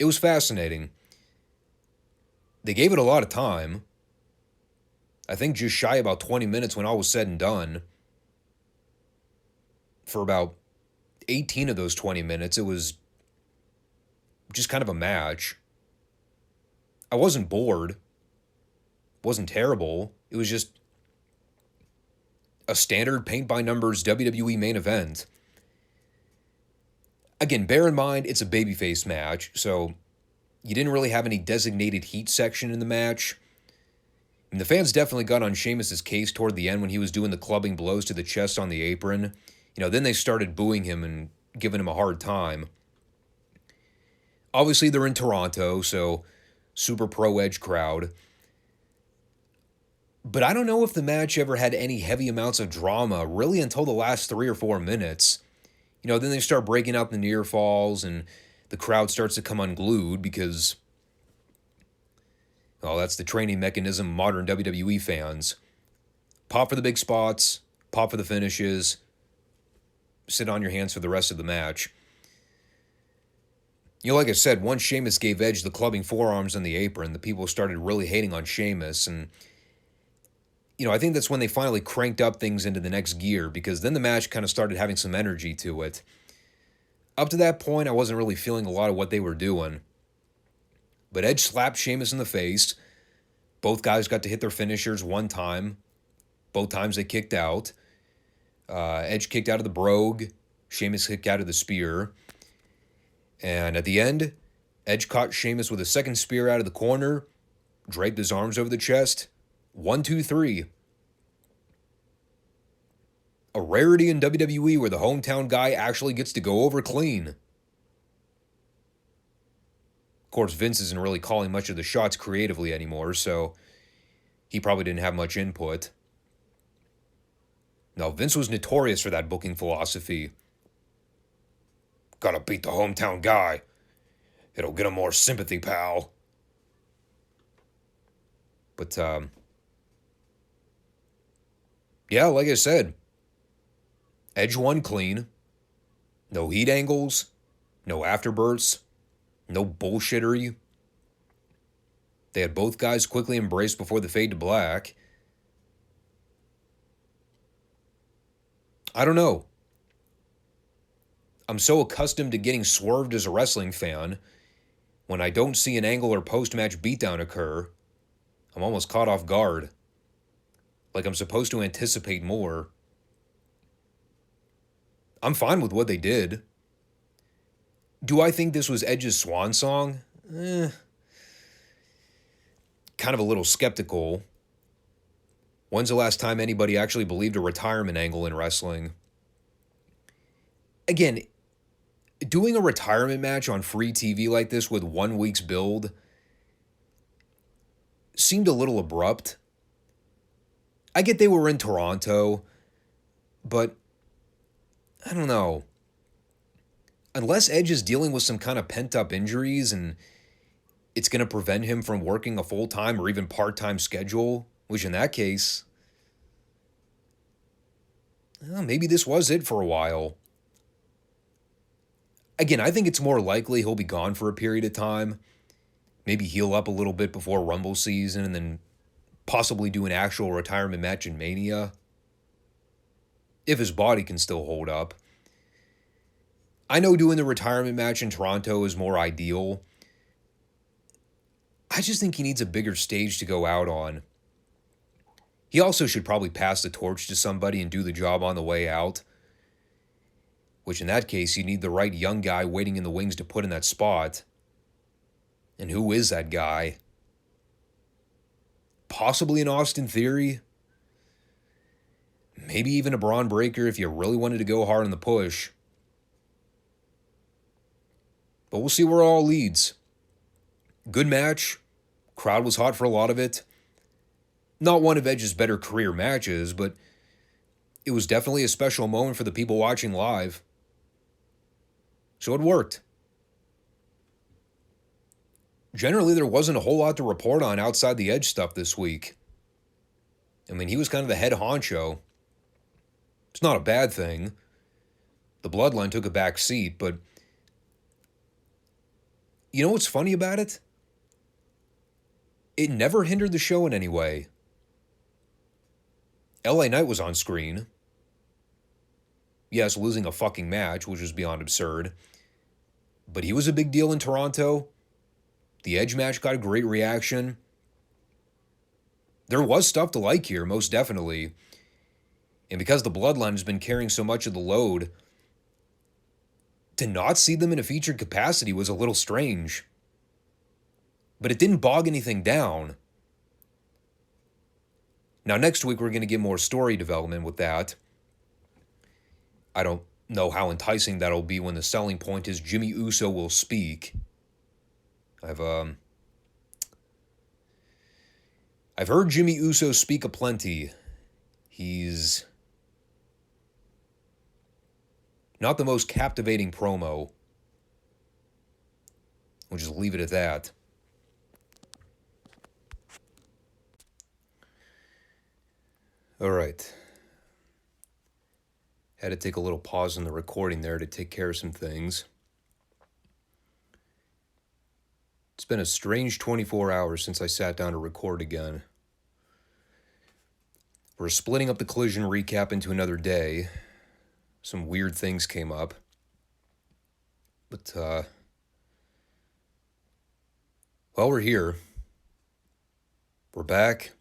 it was fascinating. They gave it a lot of time. I think just shy about 20 minutes when all was said and done. For about 18 of those 20 minutes, it was just kind of a match. I wasn't bored. It wasn't terrible. It was just a standard paint-by-numbers WWE main event. Again, bear in mind, it's a babyface match, so you didn't really have any designated heat section in the match. And the fans definitely got on Sheamus' case toward the end when he was doing the clubbing blows to the chest on the apron. You know, then they started booing him and giving him a hard time. Obviously, they're in Toronto, so super pro-Edge crowd. But I don't know if the match ever had any heavy amounts of drama really until the last 3 or 4 minutes. Then they start breaking out the near falls and the crowd starts to come unglued because, well, that's the training mechanism of modern WWE fans. Pop for the big spots, pop for the finishes, sit on your hands for the rest of the match. Like I said, once Sheamus gave Edge the clubbing forearms on the apron, the people started really hating on Sheamus. And, I think that's when they finally cranked up things into the next gear, because then the match kind of started having some energy to it. Up to that point, I wasn't really feeling a lot of what they were doing. But Edge slapped Sheamus in the face. Both guys got to hit their finishers one time. Both times they kicked out. Edge kicked out of the brogue. Sheamus kicked out of the spear. And at the end, Edge caught Sheamus with a second spear out of the corner, draped his arms over the chest. 1, 2, 3. A rarity in WWE where the hometown guy actually gets to go over clean. Of course, Vince isn't really calling much of the shots creatively anymore, so he probably didn't have much input. Now, Vince was notorious for that booking philosophy. Gotta beat the hometown guy. It'll get him more sympathy, pal. But, yeah, like I said, Edge won clean. No heat angles. No afterbirths. No bullshittery. They had both guys quickly embraced before the fade to black. I don't know. I'm so accustomed to getting swerved as a wrestling fan. When I don't see an angle or post-match beatdown occur, I'm almost caught off guard. Like I'm supposed to anticipate more. I'm fine with what they did. Do I think this was Edge's swan song? Kind of a little skeptical. When's the last time anybody actually believed a retirement angle in wrestling? Again, doing a retirement match on free TV like this with 1 week's build seemed a little abrupt. I get they were in Toronto, but I don't know. Unless Edge is dealing with some kind of pent-up injuries and it's going to prevent him from working a full-time or even part-time schedule, which in that case, well, maybe this was it for a while. Again, I think it's more likely he'll be gone for a period of time. Maybe heal up a little bit before Rumble season and then possibly do an actual retirement match in Mania. If his body can still hold up. I know doing the retirement match in Toronto is more ideal. I just think he needs a bigger stage to go out on. He also should probably pass the torch to somebody and do the job on the way out. Which in that case, you need the right young guy waiting in the wings to put in that spot. And who is that guy? Possibly an Austin Theory. Maybe even a Braun Breaker if you really wanted to go hard on the push. But we'll see where it all leads. Good match. Crowd was hot for a lot of it. Not one of Edge's better career matches, but it was definitely a special moment for the people watching live. So it worked. Generally, there wasn't a whole lot to report on outside the Edge stuff this week. I mean, he was kind of the head honcho. It's not a bad thing. The Bloodline took a back seat, but you know what's funny about it? It never hindered the show in any way. LA Knight was on screen. Yes, losing a fucking match, which was beyond absurd. But he was a big deal in Toronto. The Edge match got a great reaction. There was stuff to like here, most definitely. And because the Bloodline has been carrying so much of the load, to not see them in a featured capacity was a little strange. But it didn't bog anything down. Now, next week, we're going to get more story development with that. I don't know how enticing that'll be when the selling point is Jimmy Uso will speak. I I've heard Jimmy Uso speak aplenty. He's not the most captivating promo. We'll just leave it at that. All right. Had to take a little pause in the recording there to take care of some things. It's been a strange 24 hours since I sat down to record again. We're splitting up the Collision recap into another day. Some weird things came up. But, well, we're here. We're back.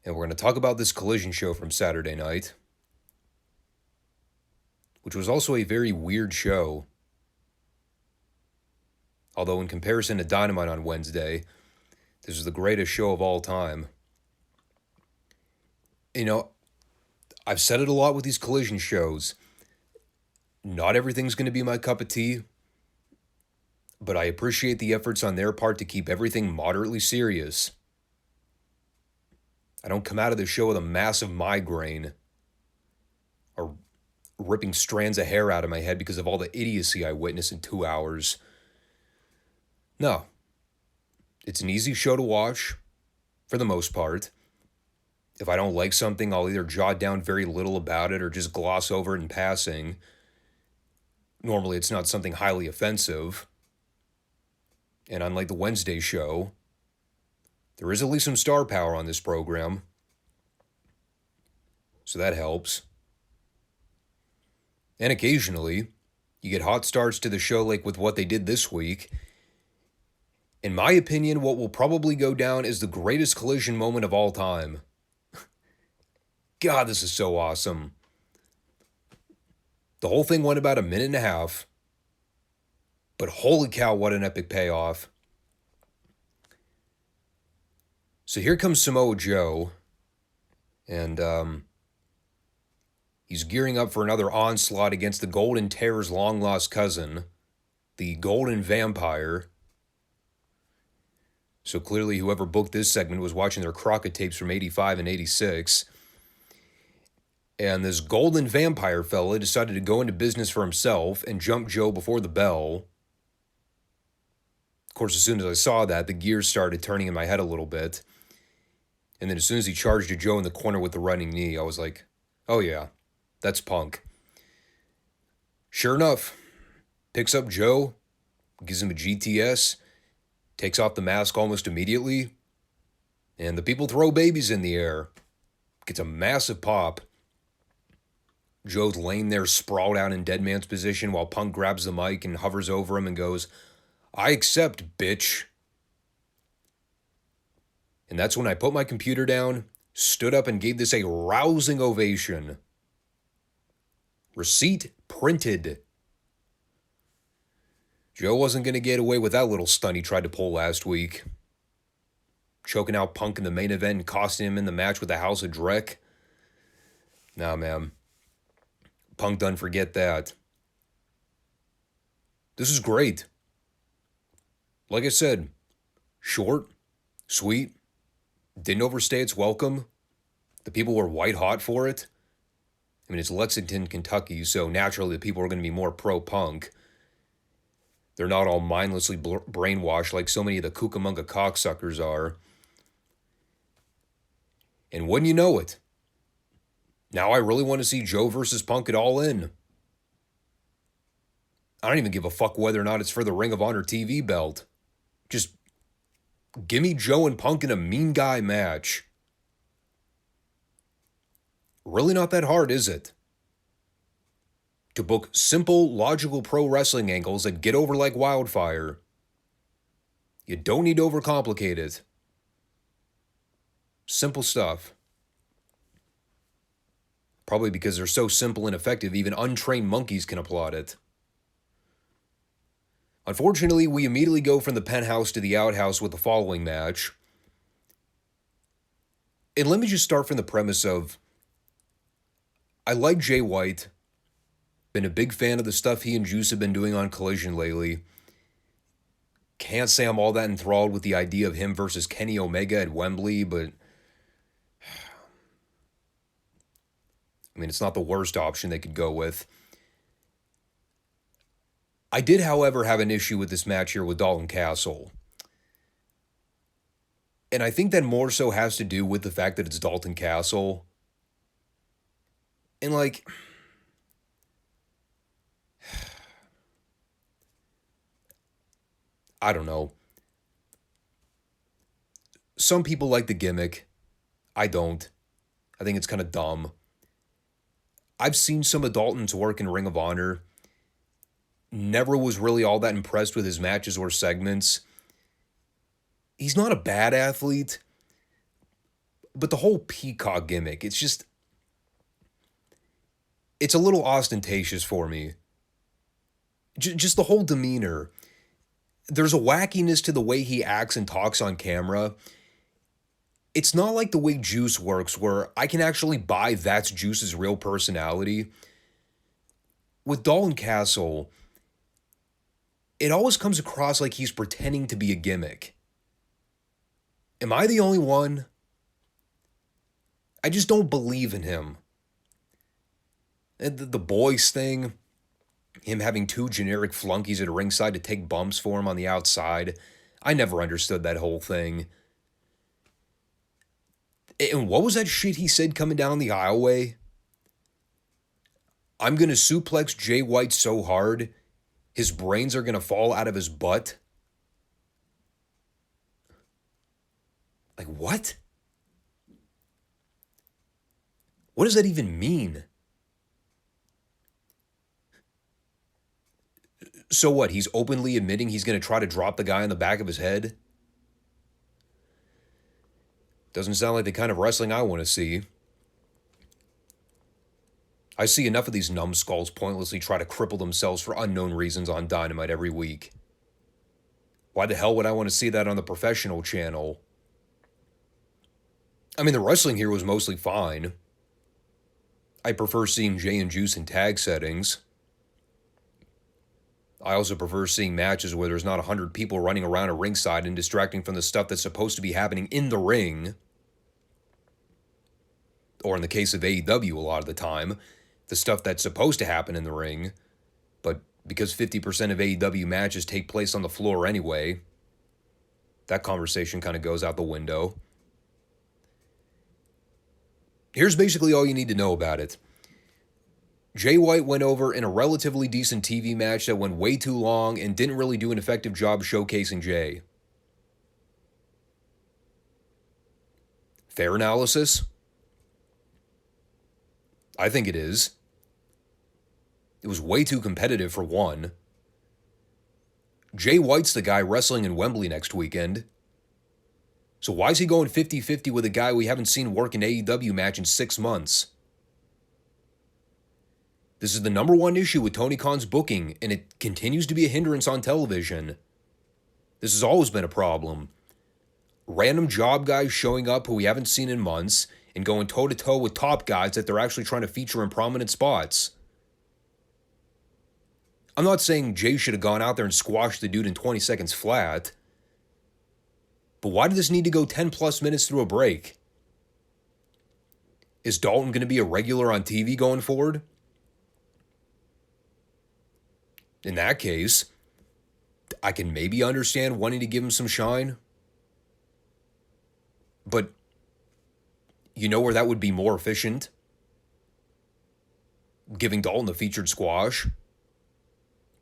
And we're going to talk about this Collision show from Saturday night, which was also a very weird show. Although in comparison to Dynamite on Wednesday, this is the greatest show of all time. You know, I've said it a lot with these Collision shows. Not everything's going to be my cup of tea, but I appreciate the efforts on their part to keep everything moderately serious. I don't come out of the show with a massive migraine or ripping strands of hair out of my head because of all the idiocy I witnessed in 2 hours. No. It's an easy show to watch, for the most part. If I don't like something, I'll either jot down very little about it or just gloss over it in passing. Normally, it's not something highly offensive. And unlike the Wednesday show, there is at least some star power on this program. So that helps. And occasionally, you get hot starts to the show like with what they did this week. In my opinion, what will probably go down is the greatest Collision moment of all time. God, this is so awesome. The whole thing went about a minute and a half. But holy cow, what an epic payoff. So here comes Samoa Joe. And he's gearing up for another onslaught against the Golden Terror's long-lost cousin, the Golden Vampire. So clearly whoever booked this segment was watching their Crockett tapes from 85 and 86. And this Golden Vampire fella decided to go into business for himself and jump Joe before the bell. Of course, as soon as I saw that, the gears started turning in my head a little bit. And then as soon as he charged at Joe in the corner with the running knee, I was like, oh yeah, that's Punk. Sure enough, picks up Joe, gives him a GTS, takes off the mask almost immediately, and the people throw babies in the air. Gets a massive pop. Joe's laying there sprawled out in dead man's position while Punk grabs the mic and hovers over him and goes, "I accept, bitch." And that's when I put my computer down, stood up and gave this a rousing ovation. Receipt printed. Joe wasn't going to get away with that little stunt he tried to pull last week. Choking out Punk in the main event and costing him in the match with the House of Drek. Nah, man. Punk done forget that. This is great. Like I said, short, sweet, didn't overstay its welcome. The people were white hot for it. I mean, it's Lexington, Kentucky, so naturally the people are going to be more pro-Punk. They're not all mindlessly brainwashed like so many of the Cucamonga cocksuckers are. And wouldn't you know it, now I really want to see Joe versus Punk at All In. I don't even give a fuck whether or not it's for the Ring of Honor TV belt. Just give me Joe and Punk in a mean guy match. Really not that hard, is it? To book simple, logical pro wrestling angles that get over like wildfire. You don't need to overcomplicate it. Simple stuff. Probably because they're so simple and effective, even untrained monkeys can applaud it. Unfortunately, we immediately go from the penthouse to the outhouse with the following match. And let me just start from the premise of, I like Jay White. Been a big fan of the stuff he and Juice have been doing on Collision lately. can't say I'm all that enthralled with the idea of him versus Kenny Omega at Wembley, but I mean, it's not the worst option they could go with. I did, however, have an issue with this match here with Dalton Castle. And I think that more so has to do with the fact that it's Dalton Castle. And like, I don't know. Some people like the gimmick. I don't. I think it's kind of dumb. I've seen some of Dalton's work in Ring of Honor. Never was really all that impressed with his matches or segments. He's not a bad athlete, but the whole peacock gimmick, it's a little ostentatious for me. Just the whole demeanor. There's a wackiness to the way he acts and talks on camera. It's not like the way Juice works, where I can actually buy that's Juice's real personality. With Dalton Castle, it always comes across like he's pretending to be a gimmick. Am I the only one? I just don't believe in him. And the boys thing, him having two generic flunkies at ringside to take bumps for him on the outside, I never understood that whole thing. And what was that shit he said coming down the aisleway? I'm going to suplex Jay White so hard, his brains are going to fall out of his butt. Like, what? What does that even mean? So what, he's openly admitting he's going to try to drop the guy on the back of his head? Doesn't sound like the kind of wrestling I want to see. I see enough of these numbskulls pointlessly try to cripple themselves for unknown reasons on Dynamite every week. Why the hell would I want to see that on the professional channel? I mean, the wrestling here was mostly fine. I prefer seeing Jay and Juice in tag settings. I also prefer seeing matches where there's not 100 people running around a ringside and distracting from the stuff that's supposed to be happening in the ring. Or in the case of AEW, a lot of the time, the stuff that's supposed to happen in the ring. But because 50% of AEW matches take place on the floor anyway, that conversation kind of goes out the window. Here's basically all you need to know about it. Jay White went over in a relatively decent TV match that went way too long and didn't really do an effective job showcasing Jay. Fair analysis? I think it is. It was way too competitive for one. Jay White's the guy wrestling in Wembley next weekend. So why is he going 50-50 with a guy we haven't seen work an AEW match in 6 months? This is the number one issue with Tony Khan's booking, and it continues to be a hindrance on television. This has always been a problem. Random job guys showing up who we haven't seen in months and going toe-to-toe with top guys that they're actually trying to feature in prominent spots. I'm not saying Jay should have gone out there and squashed the dude in 20 seconds flat. But why did this need to go 10 plus minutes through a break? Is Dalton going to be a regular on TV going forward? In that case, I can maybe understand wanting to give him some shine. But you know where that would be more efficient? Giving Dalton the featured squash,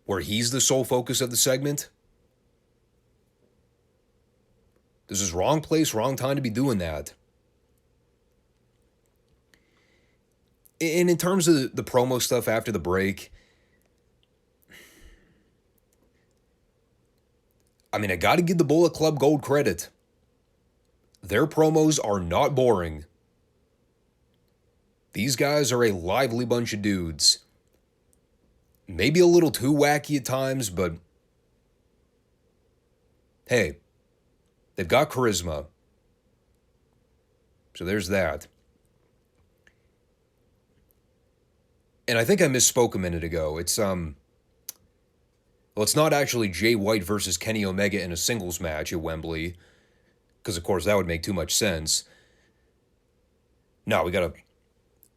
where he's the sole focus of the segment. This is wrong place, wrong time to be doing that. And in terms of the promo stuff after the break, I mean, I got to give the Bullet Club Gold credit. Their promos are not boring. These guys are a lively bunch of dudes. Maybe a little too wacky at times, but hey, they've got charisma. So there's that. And I think I misspoke a minute ago. It's, well, Well, it's not actually Jay White versus Kenny Omega in a singles match at Wembley, because, of course, that would make too much sense. No, we got to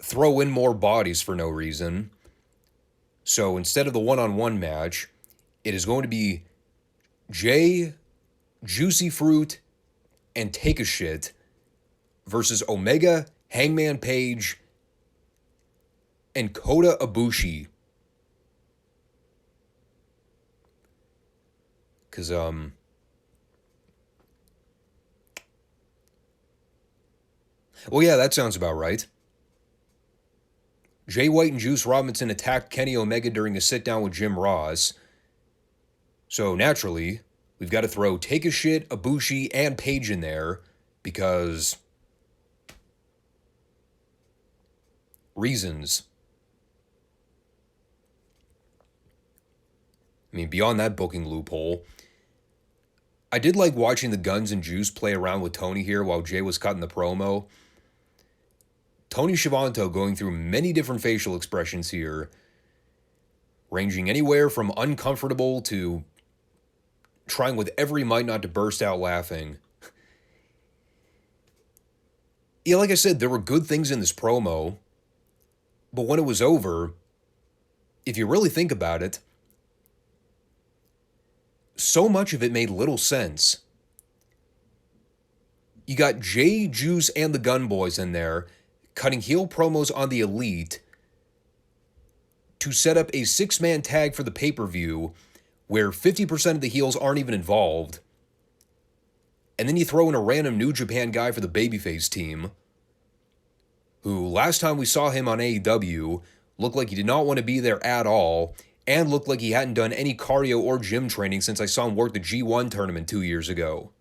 throw in more bodies for no reason. So instead of the one-on-one match, it is going to be Jay, Juicy Fruit, and Take a Shit versus Omega, Hangman Page, and Kota Ibushi. Because, well, yeah, that sounds about right. Jay White and Juice Robinson attacked Kenny Omega during a sit-down with Jim Ross. So, naturally, we've got to throw Take a Shit, Ibushi, and Page in there because reasons. I mean, beyond that booking loophole, I did like watching the Guns and Juice play around with Tony here while Jay was cutting the promo. Tony Schiavone going through many different facial expressions here, ranging anywhere from uncomfortable to trying with every might not to burst out laughing. Yeah, like I said, there were good things in this promo, but when it was over, if you really think about it, so much of it made little sense. You got Jay, Juice, and the Gun Boys in there cutting heel promos on the Elite to set up a 6-man tag for the pay-per-view where 50% of the heels aren't even involved. And then you throw in a random New Japan guy for the babyface team, who last time we saw him on AEW looked like he did not want to be there at all, and looked like he hadn't done any cardio or gym training since I saw him work the G1 tournament 2 years ago.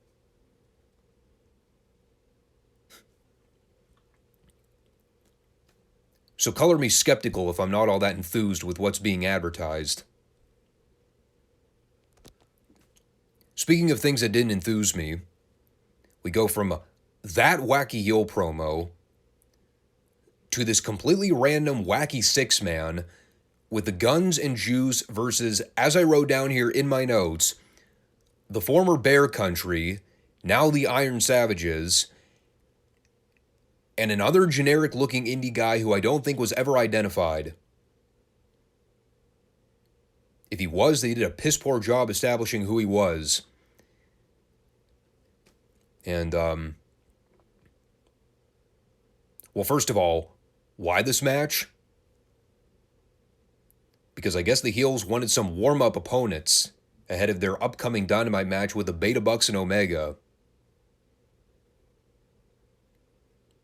So color me skeptical if I'm not all that enthused with what's being advertised. Speaking of things that didn't enthuse me, we go from that wacky heel promo to this completely random wacky 6-man with the Guns and Juice versus, as I wrote down here in my notes, the former Bear Country, now the Iron Savages, and another generic-looking indie guy who I don't think was ever identified. If he was, they did a piss-poor job establishing who he was. And, well, first of all, why this match? Because I guess the heels wanted some warm-up opponents ahead of their upcoming Dynamite match with the Beta Bucks and Omega.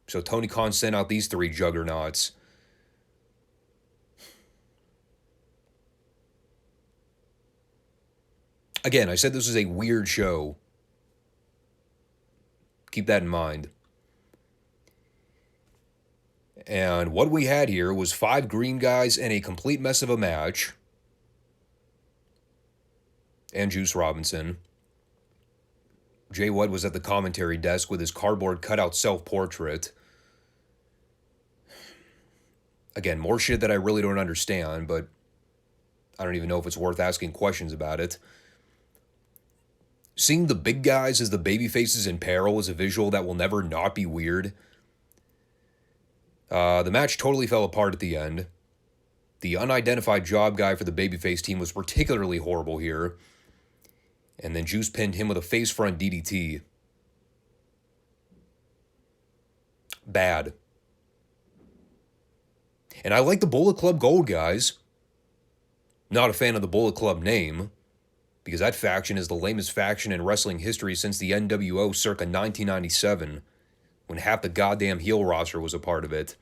So Tony Khan sent out these 3 juggernauts. Again, I said this was a weird show. Keep that in mind. And what we had here was 5 green guys and a complete mess of a match. And Juice Robinson. Jay White was at the commentary desk with his cardboard cutout self-portrait. Again, more shit that I really don't understand, but I don't even know if it's worth asking questions about it. Seeing the big guys as the babyfaces in peril is a visual that will never not be weird. The match totally fell apart at the end. The unidentified job guy for the babyface team was particularly horrible here. And then Juice pinned him with a face front DDT. Bad. And I like the Bullet Club Gold guys. Not a fan of the Bullet Club name, because that faction is the lamest faction in wrestling history since the NWO circa 1997, when half the goddamn heel roster was a part of it.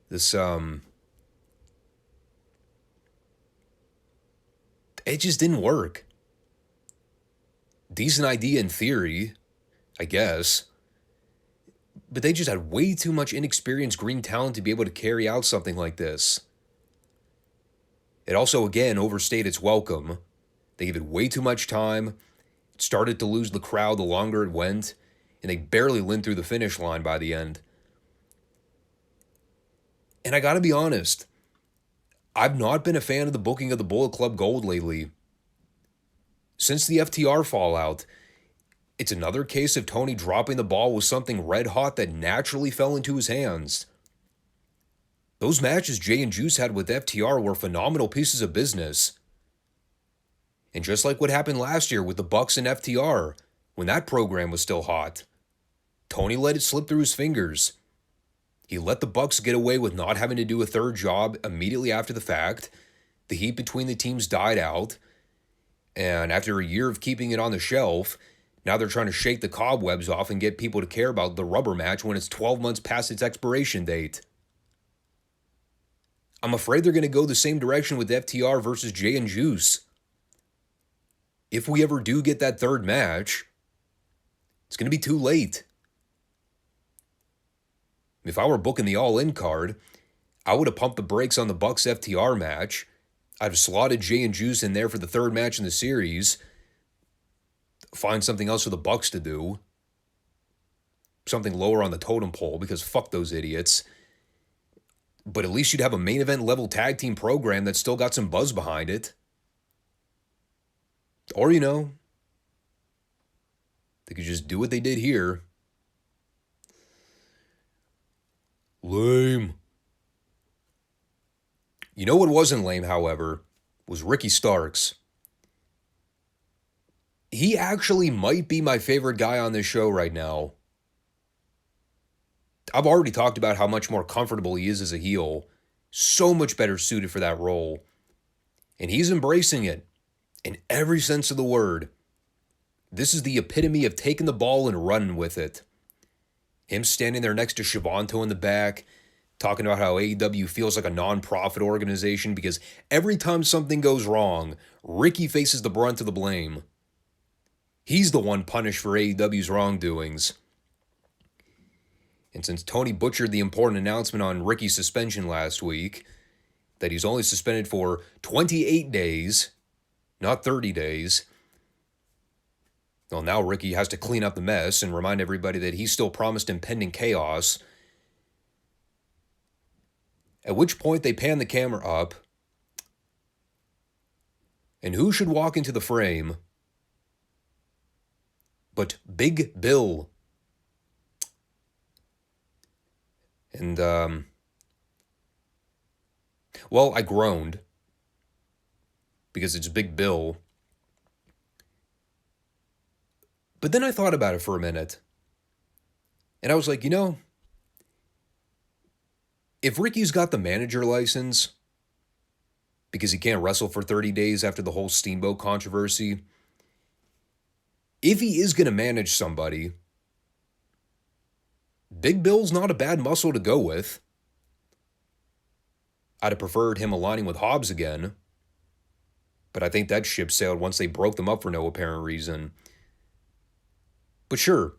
This, it just didn't work. Decent idea in theory, I guess. But they just had way too much inexperienced green talent to be able to carry out something like this. It also, again, overstayed its welcome. They gave it way too much time. It started to lose the crowd the longer it went, and they barely limped through the finish line by the end. And I gotta be honest, I've not been a fan of the booking of the Bullet Club Gold lately. Since the FTR fallout, it's another case of Tony dropping the ball with something red hot that naturally fell into his hands. Those matches Jay and Juice had with FTR were phenomenal pieces of business. And just like what happened last year with the Bucks and FTR, when that program was still hot, Tony let it slip through his fingers. He let the Bucks get away with not having to do a third job immediately after the fact. The heat between the teams died out. And after a year of keeping it on the shelf, now they're trying to shake the cobwebs off and get people to care about the rubber match when it's 12 months past its expiration date. I'm afraid they're going to go the same direction with FTR versus Jay and Juice. If we ever do get that third match, it's going to be too late. If I were booking the All-In card, I would have pumped the brakes on the Bucks FTR match. I'd have slotted Jay and Juice in there for the third match in the series. Find something else for the Bucks to do. Something lower on the totem pole, because fuck those idiots. But at least you'd have a main event level tag team program that's still got some buzz behind it. Or, they could just do what they did here. Lame. You know what wasn't lame, however, was Ricky Starks. He actually might be my favorite guy on this show right now. I've already talked about how much more comfortable he is as a heel. So much better suited for that role. And he's embracing it in every sense of the word. This is the epitome of taking the ball and running with it. Him standing there next to Shivanto in the back, talking about how AEW feels like a non-profit organization because every time something goes wrong, Ricky faces the brunt of the blame. He's the one punished for AEW's wrongdoings. And since Tony butchered the important announcement on Ricky's suspension last week, that he's only suspended for 28 days, not 30 days, well, now Ricky has to clean up the mess and remind everybody that he still promised impending chaos. At which point they pan the camera up. And who should walk into the frame but Big Bill? And, well, I groaned because it's Big Bill. But then I thought about it for a minute. And I was like, if Ricky's got the manager license because he can't wrestle for 30 days after the whole Steamboat controversy, if he is going to manage somebody, Big Bill's not a bad muscle to go with. I'd have preferred him aligning with Hobbs again, but I think that ship sailed once they broke them up for no apparent reason. But sure,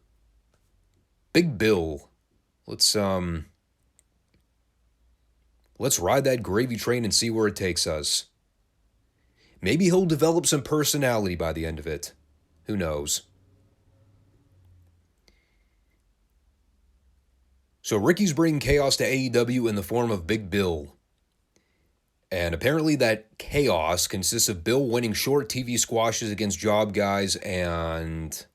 Big Bill, let's ride that gravy train and see where it takes us. Maybe he'll develop some personality by the end of it. Who knows? So Ricky's bringing chaos to AEW in the form of Big Bill. And apparently that chaos consists of Bill winning short TV squashes against job guys and...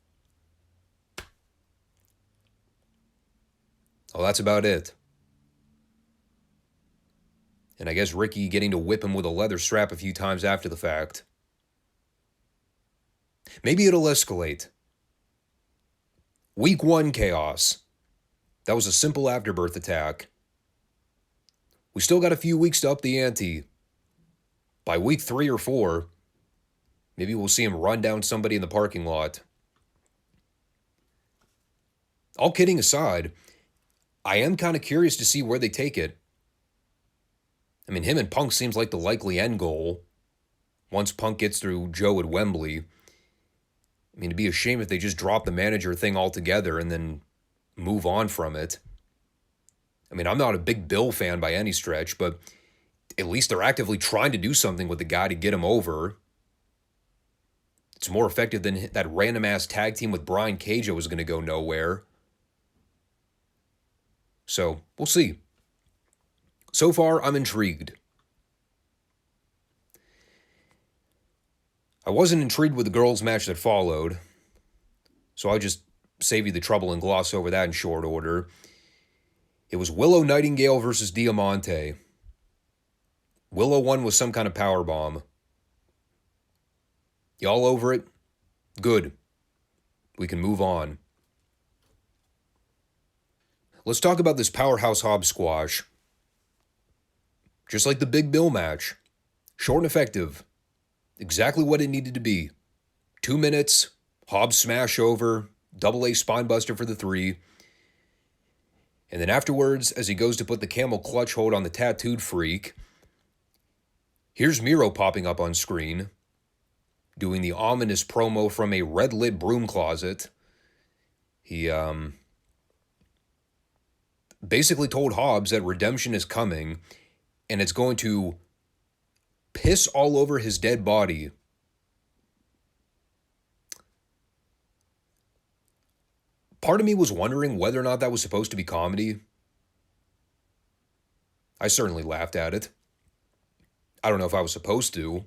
well, that's about it. And I guess Ricky getting to whip him with a leather strap a few times after the fact. Maybe it'll escalate. Week 1 chaos. That was a simple afterbirth attack. We still got a few weeks to up the ante. By week 3 or 4, maybe we'll see him run down somebody in the parking lot. All kidding aside, I am kind of curious to see where they take it. I mean, him and Punk seems like the likely end goal. Once Punk gets through Joe at Wembley. I mean, it'd be a shame if they just drop the manager thing altogether and then move on from it. I mean, I'm not a big Bill fan by any stretch, but at least they're actively trying to do something with the guy to get him over. It's more effective than that random-ass tag team with Brian Cage that was going to go nowhere. So, we'll see. So far, I'm intrigued. I wasn't intrigued with the girls' match that followed, so I'll just save you the trouble and gloss over that in short order. It was Willow Nightingale versus Diamante. Willow won with some kind of powerbomb. Y'all over it? Good. We can move on. Let's talk about this Powerhouse Hobbs squash. Just like the Big Bill match. Short and effective. Exactly what it needed to be. 2 minutes, Hobbs smash over, double A spinebuster for the 3. And then afterwards, as he goes to put the camel clutch hold on the tattooed freak, here's Miro popping up on screen, doing the ominous promo from a red-lit broom closet. He basically told Hobbs that redemption is coming, and it's going to piss all over his dead body. Part of me was wondering whether or not that was supposed to be comedy. I certainly laughed at it. I don't know if I was supposed to,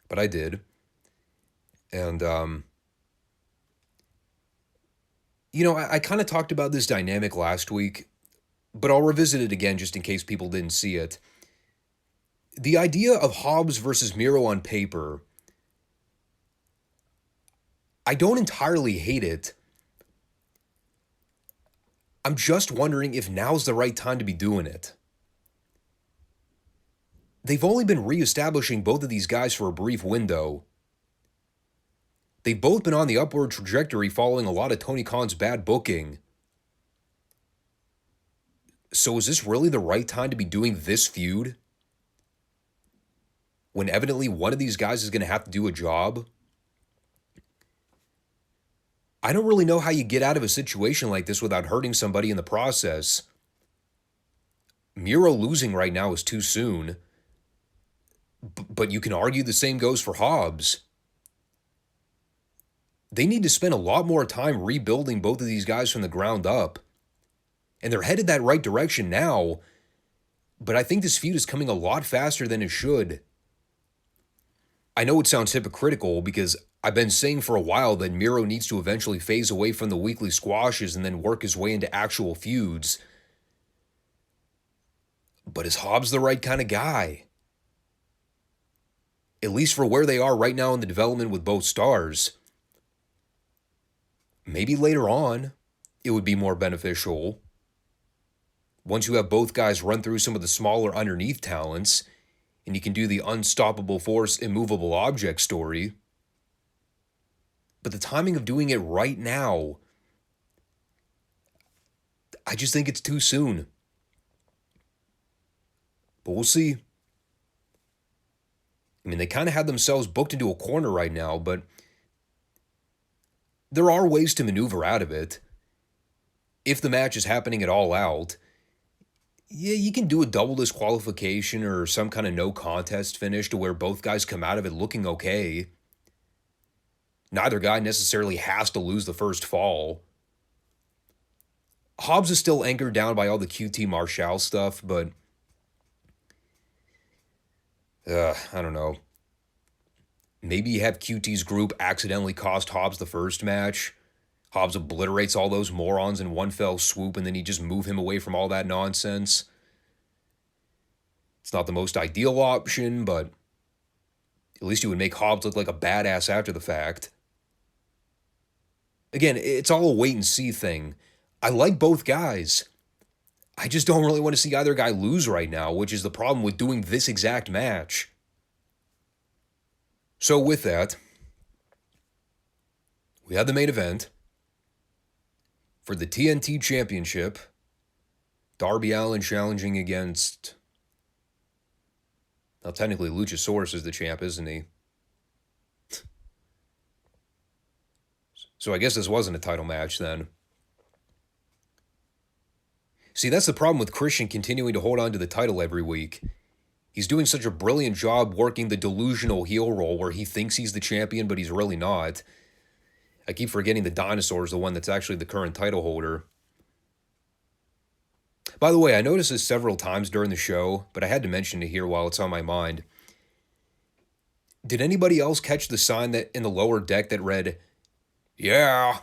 but I did. And, I kind of talked about this dynamic last week, but I'll revisit it again just in case people didn't see it. The idea of Hobbs versus Miro on paper, I don't entirely hate it. I'm just wondering if now's the right time to be doing it. They've only been reestablishing both of these guys for a brief window. They've both been on the upward trajectory following a lot of Tony Khan's bad booking. So is this really the right time to be doing this feud? When evidently one of these guys is going to have to do a job? I don't really know how you get out of a situation like this without hurting somebody in the process. Miro losing right now is too soon. But you can argue the same goes for Hobbs. They need to spend a lot more time rebuilding both of these guys from the ground up. And they're headed that right direction now. But I think this feud is coming a lot faster than it should. I know it sounds hypocritical because I've been saying for a while that Miro needs to eventually phase away from the weekly squashes and then work his way into actual feuds. But is Hobbs the right kind of guy? At least for where they are right now in the development with both stars. Maybe later on, it would be more beneficial. Once you have both guys run through some of the smaller underneath talents, and you can do the unstoppable force, immovable object story. But the timing of doing it right now, I just think it's too soon. But we'll see. I mean, they kind of had themselves booked into a corner right now, but there are ways to maneuver out of it. If the match is happening at All Out, yeah, you can do a double disqualification or some kind of no contest finish to where both guys come out of it looking okay. Neither guy necessarily has to lose the first fall. Hobbs is still anchored down by all the QT Marshall stuff, but I don't know. Maybe you have QT's group accidentally cost Hobbs the first match. Hobbs obliterates all those morons in one fell swoop, and then you just move him away from all that nonsense. It's not the most ideal option, but at least you would make Hobbs look like a badass after the fact. Again, it's all a wait-and-see thing. I like both guys. I just don't really want to see either guy lose right now, which is the problem with doing this exact match. So with that, we had the main event. For the TNT Championship, Darby Allin challenging against... Well, technically, Luchasaurus is the champ, isn't he? So I guess this wasn't a title match then. See, that's the problem with Christian continuing to hold on to the title every week. He's doing such a brilliant job working the delusional heel role where he thinks he's the champion, but he's really not. I keep forgetting the Dinosaur is the one that's actually the current title holder. By the way, I noticed this several times during the show, but I had to mention it here while it's on my mind. Did anybody else catch the sign that in the lower deck that read, "Yeah"?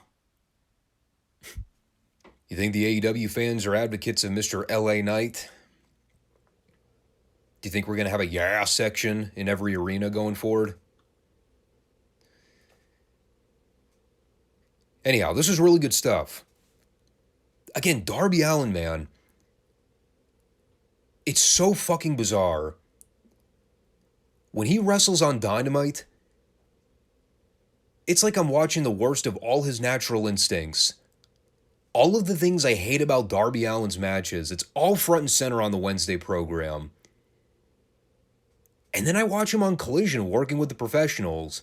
You think the AEW fans are advocates of Mr. LA Knight? Do you think we're going to have a "yeah" section in every arena going forward? Anyhow, this is really good stuff. Again, Darby Allin, man. It's so fucking bizarre. When he wrestles on Dynamite, it's like I'm watching the worst of all his natural instincts. All of the things I hate about Darby Allin's matches, it's all front and center on the Wednesday program. And then I watch him on Collision working with the professionals,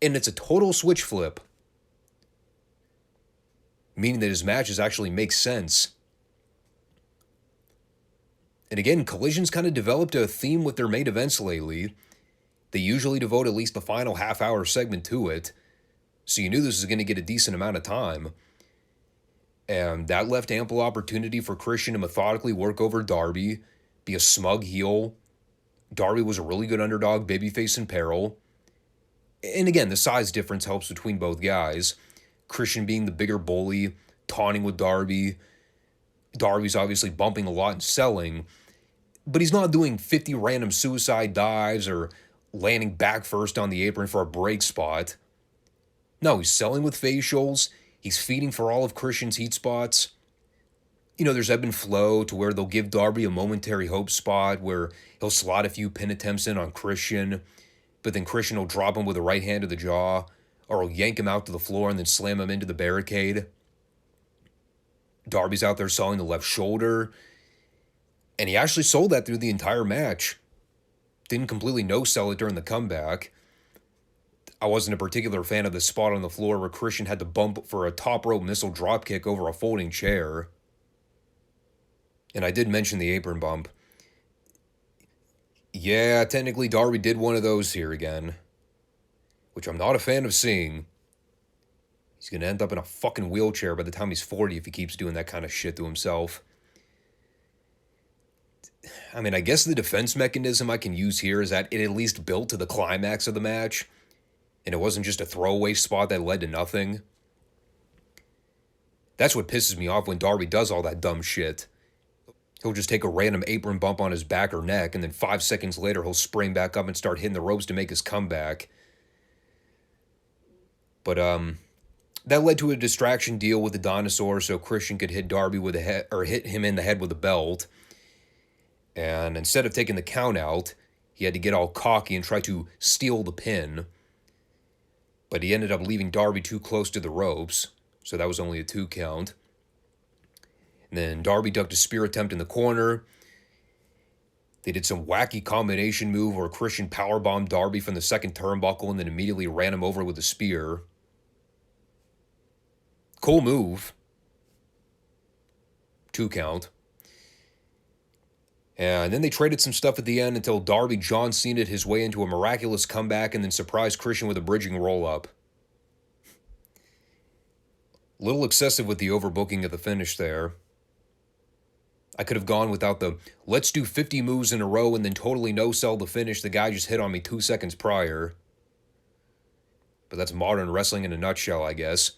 and it's a total switch flip. Meaning that his matches actually make sense. And again, Collision's kind of developed a theme with their main events lately. They usually devote at least the final half-hour segment to it, so you knew this was going to get a decent amount of time. And that left ample opportunity for Christian to methodically work over Darby, be a smug heel. Darby was a really good underdog, babyface in peril. And again, the size difference helps between both guys. Christian being the bigger bully, taunting with Darby. Darby's obviously bumping a lot and selling, but he's not doing 50 random suicide dives or landing back first on the apron for a break spot. No, he's selling with facials. He's feeding for all of Christian's heat spots. You know, there's ebb and flow to where they'll give Darby a momentary hope spot where he'll slot a few pin attempts in on Christian, but then Christian will drop him with a right hand to the jaw, or he'll yank him out to the floor and then slam him into the barricade. Darby's out there selling the left shoulder, and he actually sold that through the entire match. Didn't completely no-sell it during the comeback. I wasn't a particular fan of the spot on the floor where Christian had to bump for a top rope missile dropkick over a folding chair. And I did mention the apron bump. Yeah, technically Darby did one of those here again, which I'm not a fan of seeing. He's going to end up in a fucking wheelchair by the time he's 40 if he keeps doing that kind of shit to himself. I mean, I guess the defense mechanism I can use here is that it at least built to the climax of the match, and it wasn't just a throwaway spot that led to nothing. That's what pisses me off when Darby does all that dumb shit. He'll just take a random apron bump on his back or neck, and then 5 seconds later he'll spring back up and start hitting the ropes to make his comeback. But, that led to a distraction deal with the dinosaur so Christian could hit Darby with a head, or hit him in the head with a belt. And instead of taking the count out, he had to get all cocky and try to steal the pin. But he ended up leaving Darby too close to the ropes, so that was only a 2 count. And then Darby ducked a spear attempt in the corner. They did some wacky combination move where Christian powerbombed Darby from the second turnbuckle and then immediately ran him over with a spear. Cool move. 2 count. And then they traded some stuff at the end until Darby John Cena'd his way into a miraculous comeback and then surprised Christian with a bridging roll-up. A little excessive with the overbooking of the finish there. I could have gone without the, let's do 50 moves in a row and then totally no-sell the finish the guy just hit on me 2 seconds prior. But that's modern wrestling in a nutshell, I guess.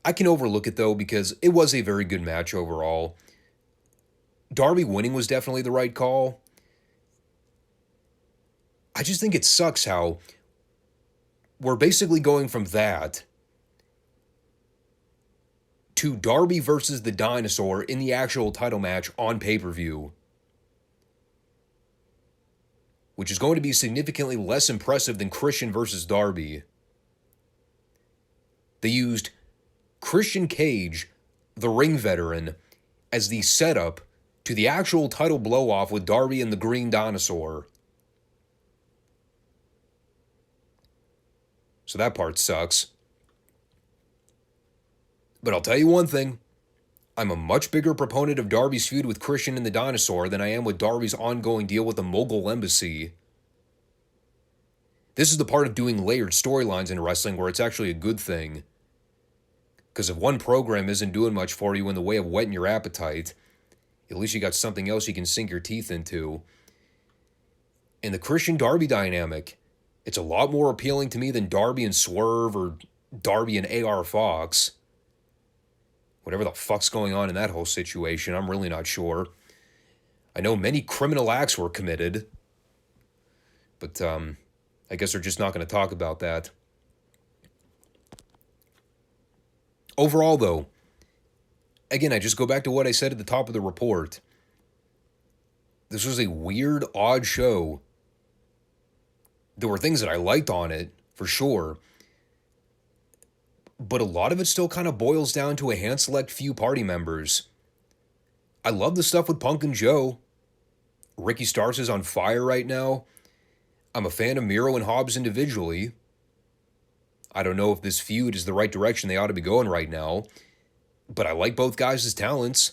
I can overlook it, though, because it was a very good match overall. Darby winning was definitely the right call. I just think it sucks how we're basically going from that to Darby versus the Dinosaur in the actual title match on pay-per-view, which is going to be significantly less impressive than Christian versus Darby. They used Christian Cage, the ring veteran, as the setup to the actual title blow-off with Darby and the Green Dinosaur. So that part sucks. But I'll tell you one thing. I'm a much bigger proponent of Darby's feud with Christian and the Dinosaur than I am with Darby's ongoing deal with the Mogul Embassy. This is the part of doing layered storylines in wrestling where it's actually a good thing. Because if one program isn't doing much for you in the way of whetting your appetite, at least you got something else you can sink your teeth into. And the Christian Darby dynamic, it's a lot more appealing to me than Darby and Swerve or Darby and AR Fox. Whatever the fuck's going on in that whole situation, I'm really not sure. I know many criminal acts were committed, but I guess they're just not going to talk about that. Overall, though, again, I just go back to what I said at the top of the report. This was a weird, odd show. There were things that I liked on it, for sure. But a lot of it still kind of boils down to a hand-select few party members. I love the stuff with Punk and Joe. Ricky Starks is on fire right now. I'm a fan of Miro and Hobbs individually. I don't know if this feud is the right direction they ought to be going right now, but I like both guys' talents.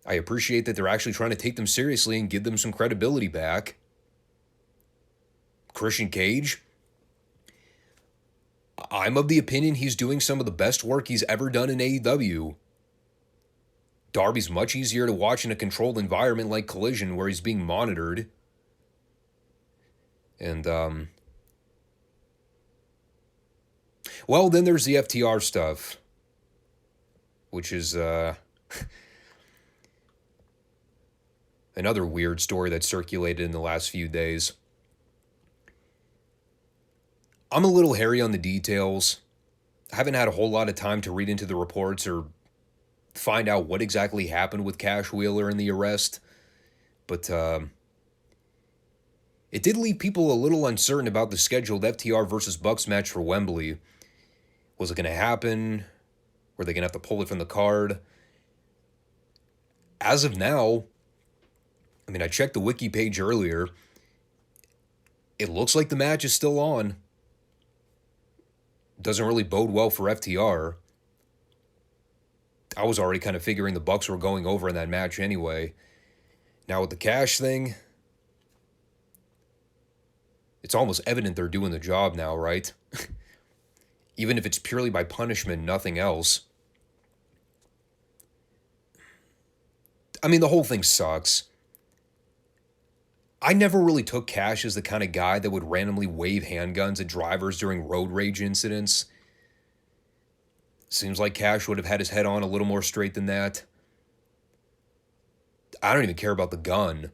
I appreciate that they're actually trying to take them seriously and give them some credibility back. Christian Cage, I'm of the opinion he's doing some of the best work he's ever done in AEW. Darby's much easier to watch in a controlled environment like Collision where he's being monitored. And, well, then there's the FTR stuff, which is, another weird story that circulated in the last few days. I'm a little hairy on the details. I haven't had a whole lot of time to read into the reports or find out what exactly happened with Cash Wheeler and the arrest, but it did leave people a little uncertain about the scheduled FTR versus Bucks match for Wembley. Was it going to happen? Were they going to have to pull it from the card? As of now, I mean, I checked the wiki page earlier. It looks like the match is still on. Doesn't really bode well for FTR. I was already kind of figuring the Bucks were going over in that match anyway. Now with the Cash thing, it's almost evident they're doing the job now, right? Even if it's purely by punishment, nothing else. I mean, the whole thing sucks. I never really took Cash as the kind of guy that would randomly wave handguns at drivers during road rage incidents. Seems like Cash would have had his head on a little more straight than that. I don't even care about the gun.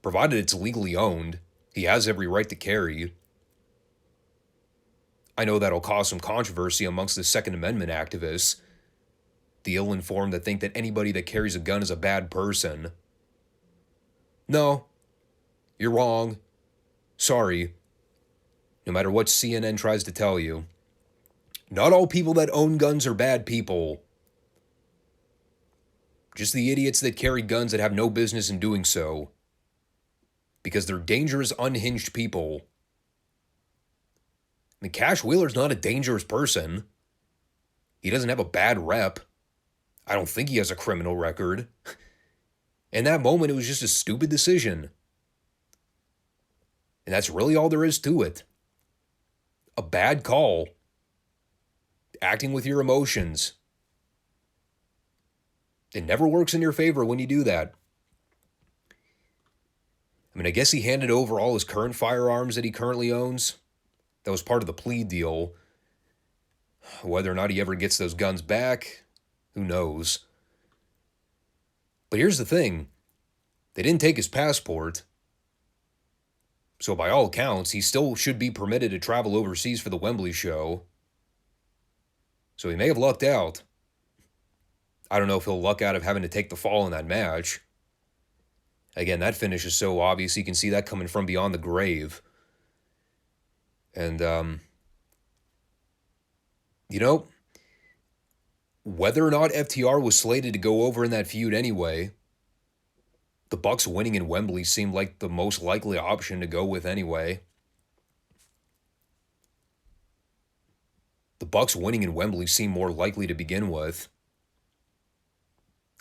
Provided it's legally owned, he has every right to carry. I know that'll cause some controversy amongst the Second Amendment activists, the ill-informed that think that anybody that carries a gun is a bad person. No, you're wrong. Sorry. No matter what CNN tries to tell you. Not all people that own guns are bad people. Just the idiots that carry guns that have no business in doing so. Because they're dangerous, unhinged people. I mean, Cash Wheeler's not a dangerous person. He doesn't have a bad rep. I don't think he has a criminal record. In that moment, it was just a stupid decision. And that's really all there is to it. A bad call. Acting with your emotions. It never works in your favor when you do that. I mean, I guess he handed over all his current firearms that he currently owns. That was part of the plea deal. Whether or not he ever gets those guns back, who knows? But here's the thing. They didn't take his passport. So by all accounts, he still should be permitted to travel overseas for the Wembley show. So he may have lucked out. I don't know if he'll luck out of having to take the fall in that match. Again, that finish is so obvious, you can see that coming from beyond the grave. And, you know, whether or not FTR was slated to go over in that feud anyway, the Bucks winning in Wembley seemed like the most likely option to go with anyway. The Bucks winning in Wembley seemed more likely to begin with.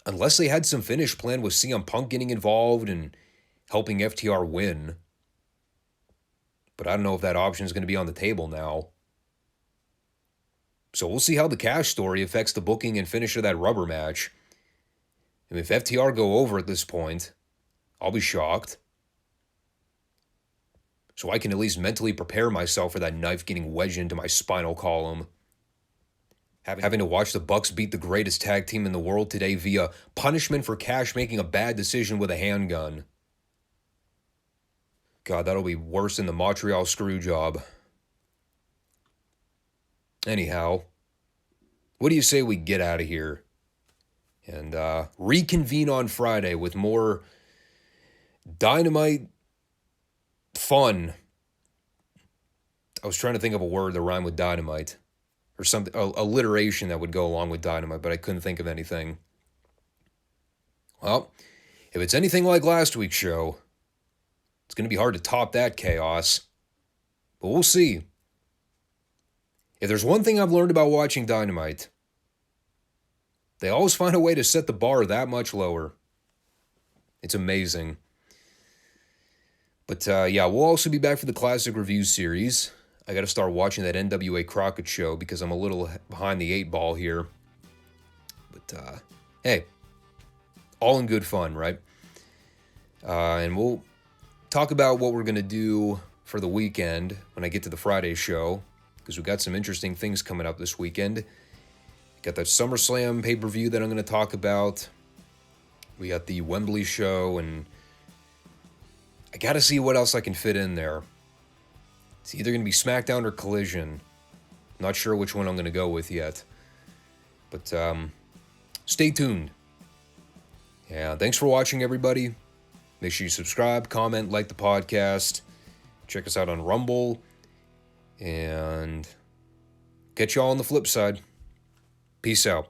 Unless they had some finish plan with CM Punk getting involved and helping FTR win. But I don't know if that option is going to be on the table now. So we'll see how the Cash story affects the booking and finish of that rubber match. And if FTR go over at this point, I'll be shocked. so I can at least mentally prepare myself for that knife getting wedged into my spinal column. Having to watch the Bucks beat the greatest tag team in the world today via punishment for Cash making a bad decision with a handgun. God, that'll be worse than the Montreal Screwjob. Anyhow, what do you say we get out of here and reconvene on Friday with more Dynamite fun? I was trying to think of a word that rhymed with Dynamite. Or something, alliteration that would go along with Dynamite, but I couldn't think of anything. Well, if it's anything like last week's show, it's going to be hard to top that chaos. But we'll see. If there's one thing I've learned about watching Dynamite, they always find a way to set the bar that much lower. It's amazing. But yeah, we'll also be back for the Classic Review series. I got to start watching that NWA Crockett show because I'm a little behind the 8 ball here. But hey, all in good fun, right? And we'll talk about what we're going to do for the weekend when I get to the Friday show, because we've got some interesting things coming up this weekend. Got that SummerSlam pay-per-view that I'm going to talk about. We got the Wembley show, and I got to see what else I can fit in there. It's either going to be SmackDown or Collision. Not sure which one I'm going to go with yet. But stay tuned. Yeah, thanks for watching, everybody. Make sure you subscribe, comment, like the podcast. Check us out on Rumble. And catch y'all on the flip side. Peace out.